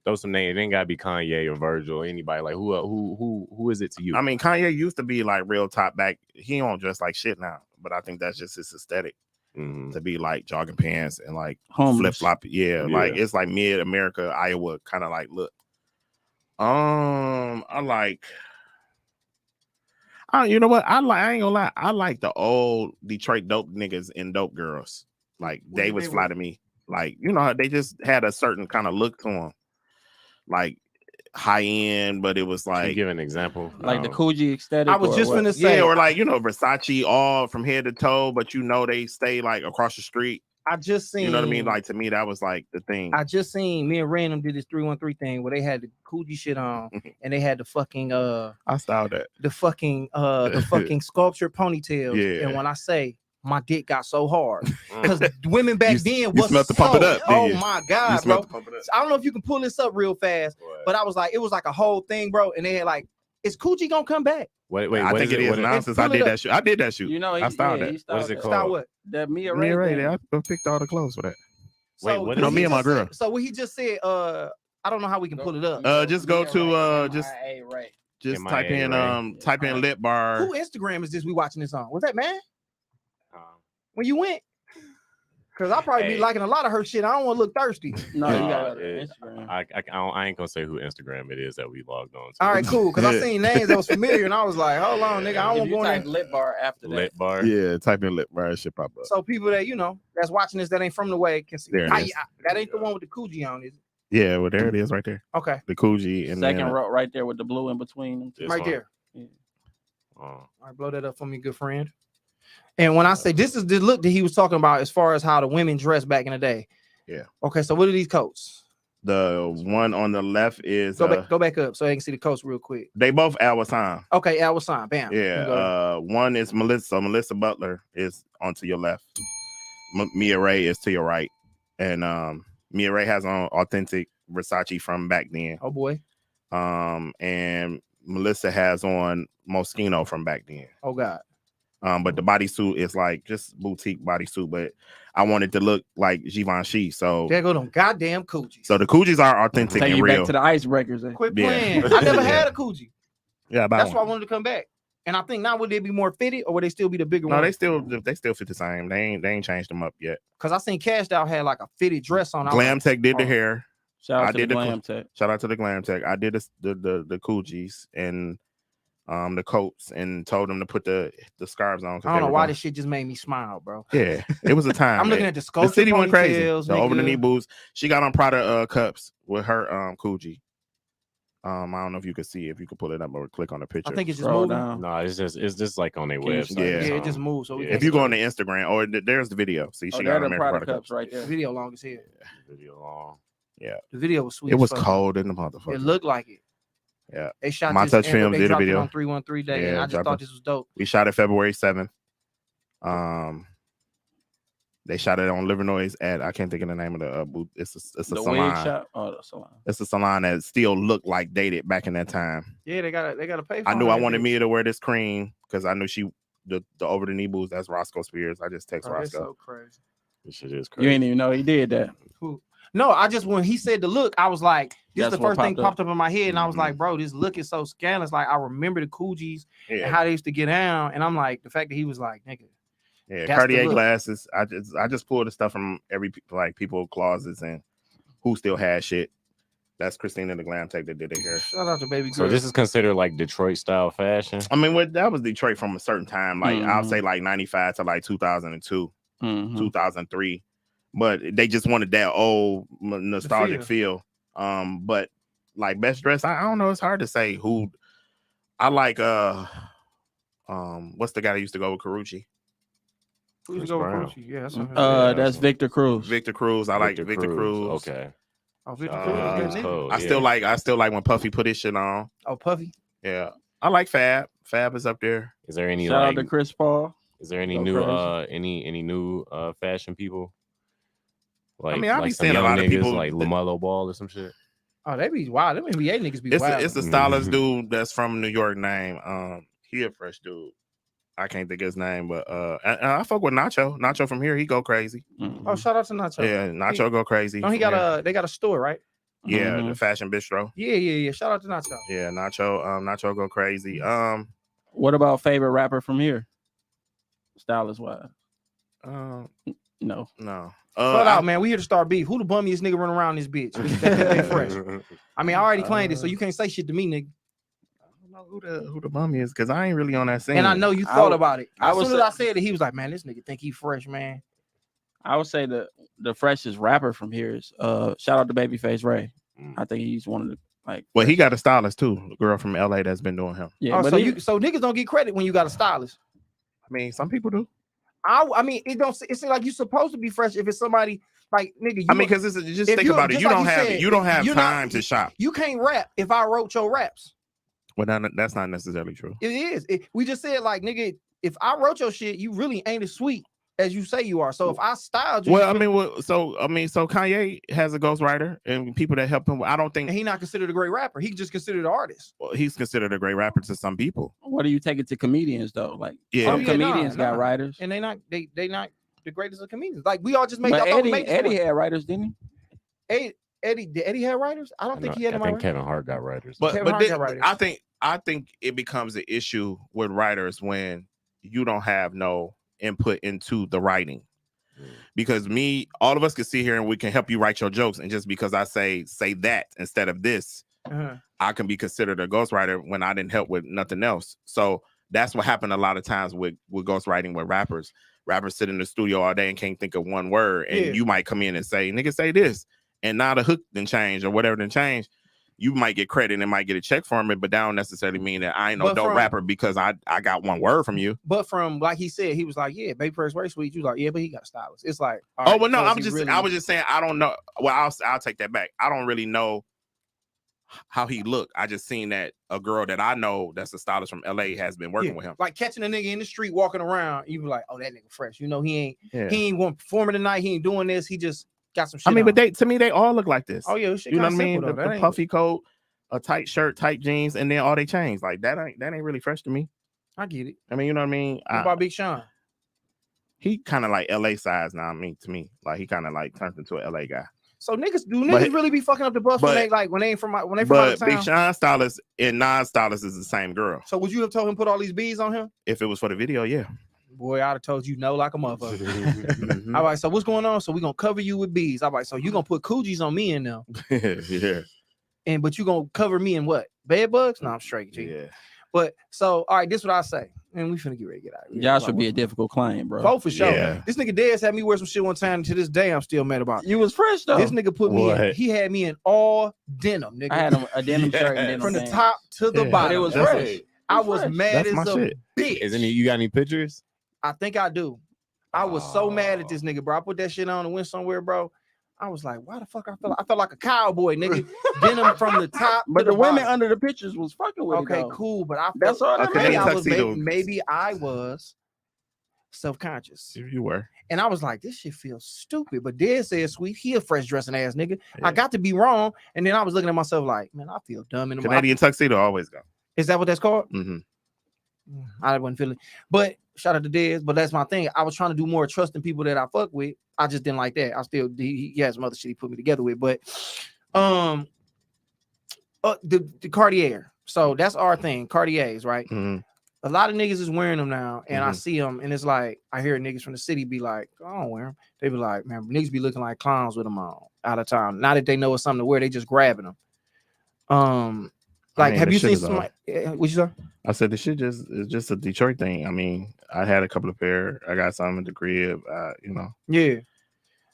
throw some names, it ain't gotta be Kanye or Virgil or anybody. Like who is it to you? I mean, Kanye used to be like real top back. He don't dress like shit now, but I think that's just his aesthetic to be like jogging pants and like flip flop. Yeah, like it's like mid America, Iowa kind of like look. You know what? I ain't gonna lie. I like the old Detroit dope niggas and dope girls. Like they was fly to me. Like, you know, they just had a certain kind of look to them. Like high end, but it was like. Can you give an example? Like the Coogee aesthetic. I was just gonna say, yeah, or like, you know, Versace all from head to toe, but you know they stay like across the street. I just seen, you know what I mean? Like to me, that was like the thing. I just seen me and Random did this 313 thing where they had the Coogee shit on and they had the fucking I styled that. The fucking sculptured ponytails. Yeah. And when I say my dick got so hard because women back then was to pump it up. Oh my god, bro! I don't know if you can pull this up real fast, but I was like, it was like a whole thing, bro. And they had like, is Coogee gonna come back? Wait, I think it is now since I did that shoot. I did that shoot. You know, I styled that. What is it called? Style what? That Mia Ray. I picked all the clothes for that. So, wait, what? You know, me and my girl. So what he just said, I don't know how we can pull it up. Just go to just type in lip bar. Who Instagram is this we watching this on? Was that man? When you went? Because I'll probably be liking a lot of her shit. I don't want to look thirsty. No, you got Instagram. I ain't gonna say who Instagram it is that we logged on to. All right, cool. Because I seen names that was familiar, and I was like, hold on, nigga, I don't want to go in there. Lip bar after that. Lip bar. Yeah, type in lip bar. It should pop up. So people that that's watching this that ain't from the way can see. There it is. That ain't the one with the Coogee on, is it? Yeah, well there it is right there. Okay. The Coogee and second row right there with the blue in between them. Right there. Yeah. All right, blow that up for me, good friend. And when I say this is the look that he was talking about as far as how the women dress back in the day. Yeah. Okay, so what are these coats? The one on the left is go back up so I can see the coats real quick. They both Al Wassan. Okay, Al Wassan. Bam. Yeah. One is Melissa. Melissa Butler is onto your left. Mia Ray is to your right. And Mia Ray has on authentic Versace from back then. Oh boy. And Melissa has on Moschino from back then. Oh God. But the bodysuit is like just boutique bodysuit, but I wanted to look like Givenchy. So there go them goddamn Coogee. So the Coogees are authentic and real. Back to the icebreakers. Quit playing. I never had a Coogee. Yeah, that's why I wanted to come back. And I think now would they be more fitted or would they still be the bigger one? No, they still fit the same. They ain't changed them up yet. Cause I seen Cashed Out had like a fitted dress on. Glam Tech did the hair. Shout out to the Glam Tech. Shout out to the Glam Tech. I did the Coogees and the coats and told them to put the scarves on. I don't know why this shit just made me smile, bro. Yeah, it was a time. I'm looking at the sculpture. The city went crazy. The nigga. over the knee boots. She got on Prada cups with her Coogee. I don't know if you could see if you could pull it up or click on the picture. I think it's just moving. No, it's just like on their website. Yeah, it just moves. So if you go on the Instagram or there's the video. See, she got on Prada cups right there. The video long as hell. Video long. Yeah, the video was sweet. It was cold in the motherfucker. It looked like it. Yeah, they shot My this Touch Films did a dropped video it on 313 day, and I just thought this was dope. We shot it February 7th. They shot it on Livernois at I can't think of the name of the booth. It's a salon. Shop? Oh, the salon. It's a salon that still looked like dated back in that time. Yeah, they gotta pay for it. I knew I wanted Mia to wear this cream because I knew the over the knee boots. That's Roscoe Spears. I just text Roscoe. That's so crazy. This shit is crazy. You ain't even know he did that. No, I just when he said the look, I was like, This is the first thing popped up in my head, and I was like, Mhm. bro, this look is so scandalous. Like, I remember the Coogis and Yeah, how they used to get down, and I'm like, the fact that he was like, nigga, yeah. that's the Cartier look. glasses. I just pulled the stuff from every like people closets and who still has shit. That's Christina the Glam Tech that did it here. Shout out to baby girl. So this is considered like Detroit style fashion. I mean, that was Detroit from a certain time. Like I'll say like 95 to like 2002, 2003. But they just wanted that old nostalgic feel. But like best dress, I don't know. It's hard to say who. I like what's the guy that used to go with Carucci? Who's go with Carucci? Yeah, that's Victor Cruz. Victor Cruz. I like Victor Cruz. Okay. Oh, Victor Cruz. Cool. I still like when Puffy put his shit on. Oh, Puffy. Yeah, I like Fab. Fab is up there. Is there any shout out to Chris Paul? Is there any new any new fashion people? Like, I mean, I be some seeing a lot of people like LaMelo Ball or some shit. Oh, they be wild. Them NBA niggas be wild. It's a stylist dude that's from New York name. He a fresh dude. I can't think of his name, but I fuck with Nacho. Nacho from here, he go crazy. Oh, shout out to Nacho. Yeah, Nacho go crazy. No, he got they got a store, right? Yeah, the Fashion Bistro. Yeah. Shout out to Nacho. Yeah, Nacho go crazy. What about favorite rapper from here? Stylist wise? No. Shut out, man. We here to start beef. Who the bummiest nigga running around this bitch? They fresh. I mean, I already claimed it, so you can't say shit to me, nigga. I don't know who the bum is because I ain't really on that scene. And I know you thought about it. As soon as I said it, he was like, man, this nigga think he fresh, man. I would say the freshest rapper from here is shout out to Babyface Ray. I think he's one of the like. Well, he got a stylist too, a girl from LA that's been doing him. Yeah, but so niggas don't get credit when you got a stylist. I mean, some people do. I mean, it's like you're supposed to be fresh if it's somebody like nigga. I mean, because just think about it. You don't have time to shop. You can't rap if I wrote your raps. Well, that's not necessarily true. It is. We just said like nigga, if I wrote your shit, you really ain't as sweet as you say you are. So if I styled you, so Kanye has a ghostwriter and people that help him. I don't think he's not considered a great rapper. He just considered an artist. Well, he's considered a great rapper to some people. What do you take it to comedians though? Like some comedians got writers, and they not the greatest of comedians. Like we all just made. But Eddie had writers, didn't he? Did Eddie have writers? I don't think he had. I think Kevin Hart got writers. But I think it becomes an issue with writers when you don't have no input into the writing. Because all of us can sit here and we can help you write your jokes, and just because I say that instead of this, I can be considered a ghostwriter when I didn't help with nothing else. So that's what happened a lot of times with ghostwriting with rappers. Rappers sit in the studio all day and can't think of one word, and you might come in and say, nigga, say this, and now the hook didn't change or whatever didn't change. You might get credit and might get a check from it, but that don't necessarily mean that I ain't no dope rapper because I got one word from you. But from like he said, he was like, yeah, Babyface Ray sweet. You was like, yeah, but he got stylist. It's like, I was just saying, I don't know. Well, I'll take that back. I don't really know how he looked. I just seen that a girl that I know that's a stylist from LA has been working with him. Like catching a nigga in the street walking around, you be like, oh, that nigga fresh. You know, he ain't going performing tonight. He ain't doing this. He just got some shit. I mean, on. but to me, they all look like this. Oh yeah, shit, you know what I mean? The puffy coat, a tight shirt, tight jeans, and then all they chains. Like that ain't really fresh to me. I get it. I mean, you know what I mean? What about Big Sean? He kind of like LA size now. I mean, to me, like he kind of like turned into an LA guy. So niggas really be fucking up the bus when they from out of town? But Big Sean stylist and non-stylist is the same girl. So would you have told him put all these beads on him? If it was for the video, yeah. Boy, I'd have told you no like a motherfucker. I'm like, so what's going on? So we're gonna cover you with beads. I'm like, so you gonna put coogies on me and them. Yeah. But you gonna cover me in what? Bed bugs? No, I'm straight, G. Yeah. But so all right, this is what I say. And we finna get ready to get out of here. Y'all should be a difficult client, bro. Oh, for sure. Yeah. This nigga Dez had me wear some shit one time, and to this day I'm still mad about it. You was fresh though. This nigga put me in, he had me in all denim, nigga. I had a denim shirt and denim from the pants. top to the bottom. But it was fresh. I was mad as a bitch. Isn't it? You got any pictures? I think I do. I was so mad at this nigga, bro. I put that shit on and went somewhere, bro. I was like, why the fuck I felt like a cowboy, nigga. Denim from the top. But the women bottom. under the pictures was fucking with okay, it, cool. But I that's all that maybe I was self-conscious. You were. And I was like, this shit feels stupid. But Dad said, sweet, he a fresh dressing ass nigga. Yeah. I got to be wrong. And then I was looking at myself like, man, I feel dumb in the Canadian tuxedo always go. Is that what that's called? Mm-hmm. I wasn't feeling. But shout out to Dez. But that's my thing. I was trying to do more trusting people that I fuck with. I just didn't like that. I still he has some other shit he put me together with. But The Cartier. So that's our thing, Cartiers, right? Mm-hmm. A lot of niggas is wearing them now, and I see them, and it's like I hear niggas from the city be like, "I don't wear them." They be like, "Man, niggas be looking like clowns with them on out of town." Now that they know it's something to wear, they just grabbing them. Like, have you seen some? What you say? I said the shit is just a Detroit thing. I mean, I had a couple of pair. I got some at the crib. You know. Yeah,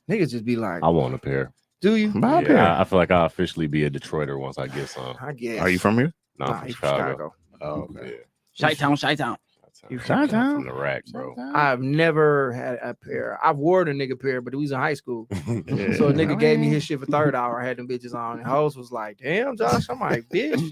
niggas just be like, I want a pair. Do you? Buy a pair. I feel like I'll officially be a Detroiter once I get some. I guess. Are you from here? No, I'm from Chicago. Oh, okay. Yeah. Chi-town. You from the rack, bro. I've never had a pair. I've worn a nigga pair, but it was in high school. Yeah. So a nigga gave me his shit for third hour. I had them bitches on. And hoes was like, "Damn, Josh." I'm like, "Bitch,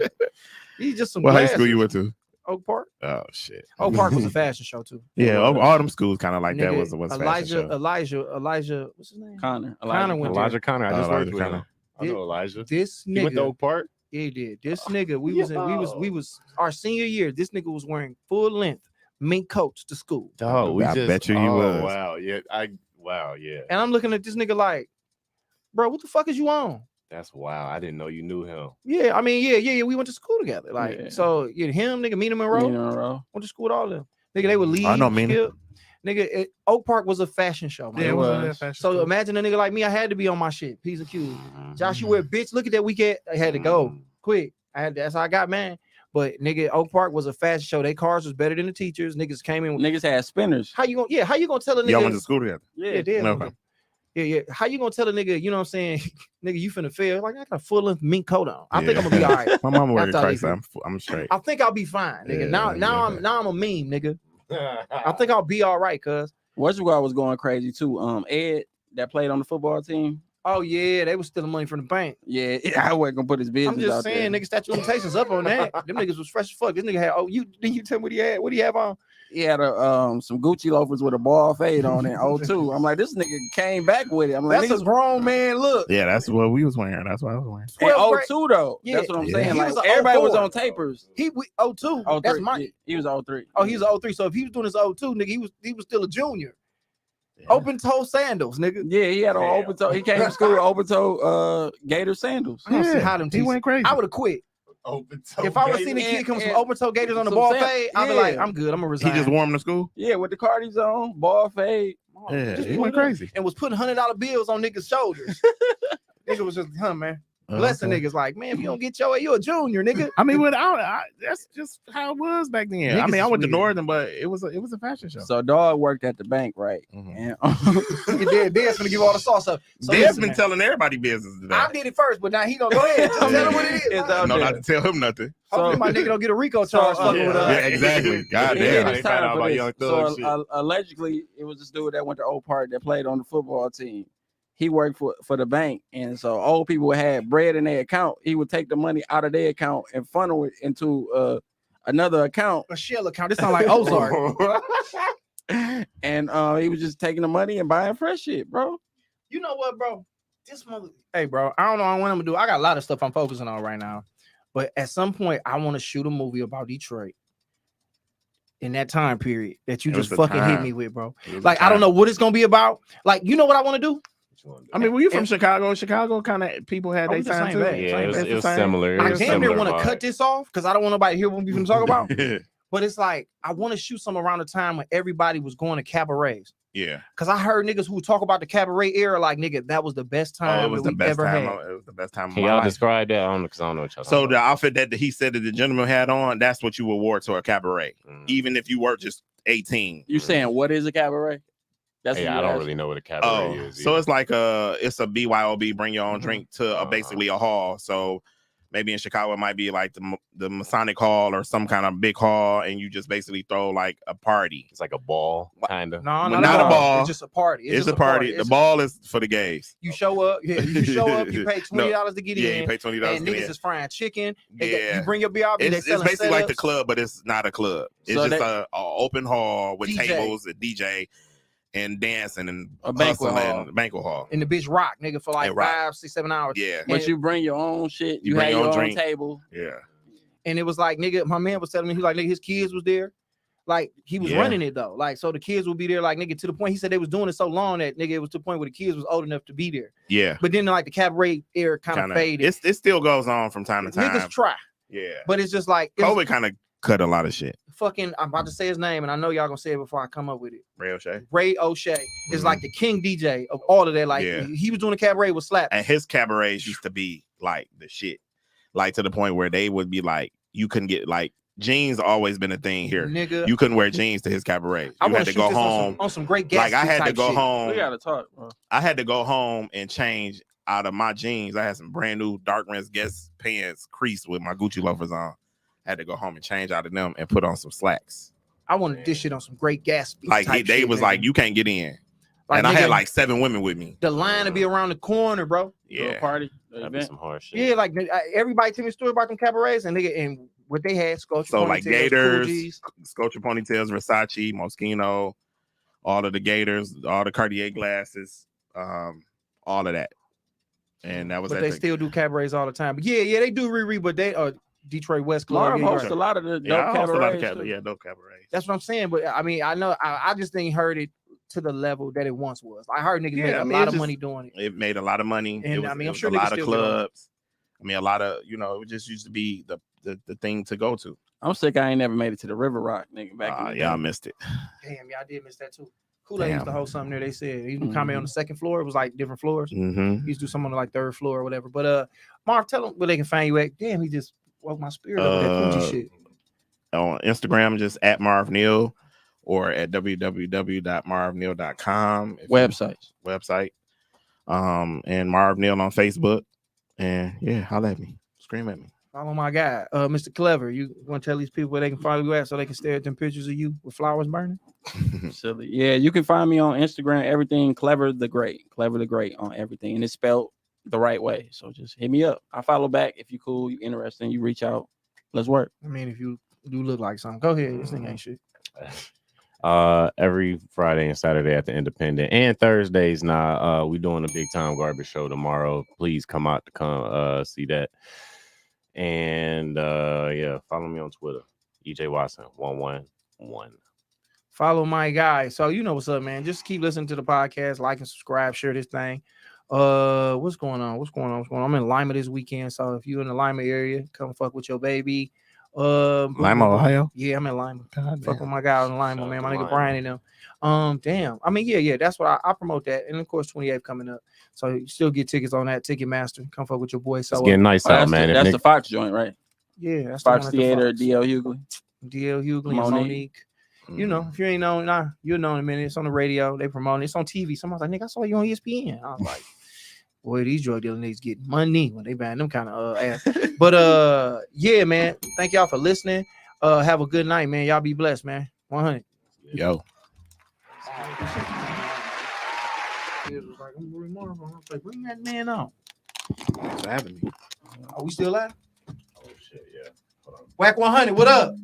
these just some." What glasses. high school you went to? Oak Park. Oh shit. Oak Park was a fashion show too. Yeah, all them schools kind of like Nigga, that was Elijah. What's his name? Connor went Elijah Connor. I just worked with Connor. him. I know Elijah. This nigga He went to Oak Park. Yeah, he did. This nigga, we was our senior year. This nigga was wearing full length mink coats to school. Oh, I bet you was. Wow, yeah, wow, yeah. And I'm looking at this nigga like, bro, what the fuck is you on? That's wow. I didn't know you knew him. Yeah, I mean, yeah. We went to school together. Like, Yeah. so him, nigga, Mina Monroe. Went to school with all of them. Nigga, they would leave. I know Mina. Nigga, Oak Park was a fashion show. Man. Yeah, it was a fashion So show. imagine a nigga like me, I had to be on my shit. Piece of cube. Josh, you wear bitch. Look at that weekend. I had to go quick. That's how I got, man. But nigga, Oak Park was a fashion show. They cars was better than the teachers. Niggas came in. Niggas had spinners. How you gonna tell a nigga? Y'all went to school together. Yeah, did. Okay. Yeah. How you gonna tell a nigga? You know what I'm saying? Nigga, you finna fail. Like I got a full length mink coat on. I think I'm gonna be all right. My mama wearing After I Christ. leave I'm straight. I think I'll be fine, nigga. Yeah, now I'm a meme, nigga. I think I'll be all right, cuz. Westwood was going crazy too. Ed that played on the football team. Oh yeah, they was stealing money from the bank. Yeah, I wasn't gonna put his business. I'm just out saying, there. nigga, statute of limitations up on that. Them niggas was fresh as fuck. This nigga had. Oh, didn't you tell me what he had? What do you have on? He had some Gucci loafers with a ball fade on it. 02. I'm like, this nigga came back with it. I'm like, that's a grown man look. Yeah, that's what we was wearing. That's what I was wearing. And 02 though. Yeah. That's what I'm Yeah. saying. He Like was a everybody 04. was on tapers. He 02. 03. That's my. He was 03. Oh, he's 03. So if he was doing his 02, nigga, he was still a junior. Yeah. Open toe sandals, nigga. Yeah, he had on open toe. He came to school with open toe Gator sandals. I don't see how them he went crazy. I would have quit. Open toe. If I would have seen a kid come with some and- open toe gators on the some ball sand- fade, I'd be yeah. like, I'm good. I'm gonna He resign. just wore them to school. Yeah, with the Cardi's on, ball fade. Yeah, Just he pulled went up crazy. and was putting $100 bills on niggas' shoulders. Nigga was just, man. Bless the niggas like, man, if you don't get your way, you a junior, nigga. I mean, that's just how it was back then. Niggas I mean, I is went to weird. Northern, but it was a fashion show. So dog worked at the bank, right? Mhm. And Dad's gonna give all the sauce up. So Dad's listen, been man, telling everybody business today. I did it first, but now he gonna go ahead. Just tell him what it is. It's man. out No, there. not to tell him nothing. Hopefully my nigga don't get a RICO charge fucking yeah. with us. Yeah, exactly. God Yeah, damn. it's They found time out for about this. Young Thug shit. Allegedly, it was this dude that went to Oak Park that played on the football team. He worked for the bank, and so old people had bread in their account. He would take the money out of their account and funnel it into another account. A shell account. This sound like Ozark. And he was just taking the money and buying fresh shit, bro. You know what, bro? Hey, bro, I don't know what I'm gonna do. I got a lot of stuff I'm focusing on right now, but at some point, I want to shoot a movie about Detroit in that time period that you It was just the fucking hit time. me with, bro. It was Like, the I don't time. know what it's gonna be about. Like, you know what I want to do? I mean, were you from And- Chicago? Chicago kind of people had Oh, their we the time same too. age. Yeah, it was It's the same. similar. It I was damn near similar want to vibe. cut this off because I don't want nobody to hear what we're gonna talk about. Yeah. But it's like I want to shoot some around the time when everybody was going to cabarets. Yeah. Cause I heard niggas who talk about the cabaret era, like nigga, that was the best time Oh, it was that the we best ever time. had. It was the best time of Can my y'all life. describe that? I don't know because I don't know what y'all. So talking the about. outfit that he said that the gentleman had on, that's what you would wear to a cabaret, even if you were just 18. You saying what is a cabaret? That's Hey, what I you don't asked. really know what a cabaret Oh, is. so either. it's like it's a BYOB, bring your own drink to basically a hall. So maybe in Chicago it might be like the Masonic Hall or some kind of big hall, and you just basically throw like a party. It's like a ball, kind of. No, Not a ball. It's just a party. It's just a party. The ball is for the gays. You show up. Yeah, you show up. You pay $20 to get Yeah, in. you pay $20 and to get niggas in. is frying chicken. Yeah. You bring your BRB. It's basically like the club, but it's not a club. It's So just a open hall with DJ. tables, a DJ, and dancing and A banquet hustling, hall. a banquet hall. And the bitch rock, nigga, for like It rock. 5, 6, 7 hours. Yeah, But you bring your own shit. You You, bring had your your own own drink. table. yeah. And it was like, nigga, my man was telling me, he was like, nigga, his kids was there. Like he was running it though. Like so the kids would be there like nigga to the point he said they was doing it so long that nigga it was to the point where the kids was old enough to be there. Yeah. But then like the cabaret era kind of faded. It still goes on from time to time. Niggas try. Yeah. But it's just like COVID kind of cut a lot of shit. Fucking I'm about to say his name and I know y'all gonna say it before I come up with it. Ray O'Shea is like the king DJ of all of that. Like he was doing a cabaret with Slap. And his cabarets used to be like the shit. Like to the point where they would be like you couldn't get like jeans always been a thing here. Nigga, you couldn't wear jeans to his cabaret. You had to go home on some great gas. Like I had to go home. We gotta talk, bro. I had to go home and change out of my jeans. I had some brand new dark rinse Guess pants creased with my Gucci loafers on. I had to go home and change out of them and put on some slacks. I wanted this shit on some great gas. Like they was like, you can't get in. Like, and I had like 7 women with me. The line to be around the corner, bro. Yeah, party. That'd be some hard shit. Yeah, like everybody tell me a story about them cabarets and what they had. So like Gators, Sculpture ponytails, Versace, Moschino, all of the Gators, all the Cartier glasses, all of that. And that was. But they still do cabarets all the time. But yeah, they do Riri, but they Detroit West Club. Host a lot of the dope cabarets. Dope cabarets. That's what I'm saying. But I mean, I know I just ain't heard it to the level that it once was. I heard niggas make a lot of money doing it. It made a lot of money. And I'm sure a lot of clubs. I mean, a lot of it just used to be the thing to go to. I'm sick. I ain't never made it to the River Rock, nigga. Back I missed it. Damn, yeah, I did miss that too. Kool-Aid used to hold something there. They said he would come in on the second floor. It was like different floors. He used to do something on like third floor or whatever. But Marv, tell them where they can find you at. Damn, he just woke my spirit up with that Gucci shit. On Instagram, just at Marv Neal. Or at www.marvneal.com website. And Marv Neal on Facebook. And yeah, holla at me. Scream at me. Follow my guy, Mr. Clever. You want to tell these people where they can follow you at so they can stare at them pictures of you with flowers burning? Silly. Yeah, you can find me on Instagram, everything Clever the Great on everything. And it's spelled the right way. So just hit me up. I follow back. If you cool, you interested, you reach out. Let's work. I mean, if you do look like something, go ahead. This thing ain't shit. Every Friday and Saturday at the Independent and Thursdays now we doing a big time garbage show tomorrow. Please come out to see that. And follow me on Twitter, EJ Watson 111. Follow my guy. So you know what's up, man. Just keep listening to the podcast, like and subscribe, share this thing. What's going on? I'm in Lima this weekend, so if you in the Lima area, come fuck with your baby. Lima, Ohio. Yeah, I'm in Lima. Fuck with my guy in Lima, man. My nigga Brian and them. Damn. I mean, yeah. That's what I promote that, and of course, 28th coming up. So you still get tickets on that Ticketmaster. Come fuck with your boy. So it's getting nice out, man. That's the Fox joint, right? Yeah, that's Fox Theater. DL Hughley, Monique. You know, if you ain't know, you'll know in a minute. It's on the radio. They promote it. It's on TV. Someone's like, nigga, I saw you on ESPN. I was like, boy, these drug dealer niggas get money when they ban them kind of ass. But yeah, man. Thank y'all for listening. Have a good night, man. Y'all be blessed, man. 100. Yo. Bring that man on. Thanks for having me. Are we still live? Oh shit, yeah. Whack 100. What up?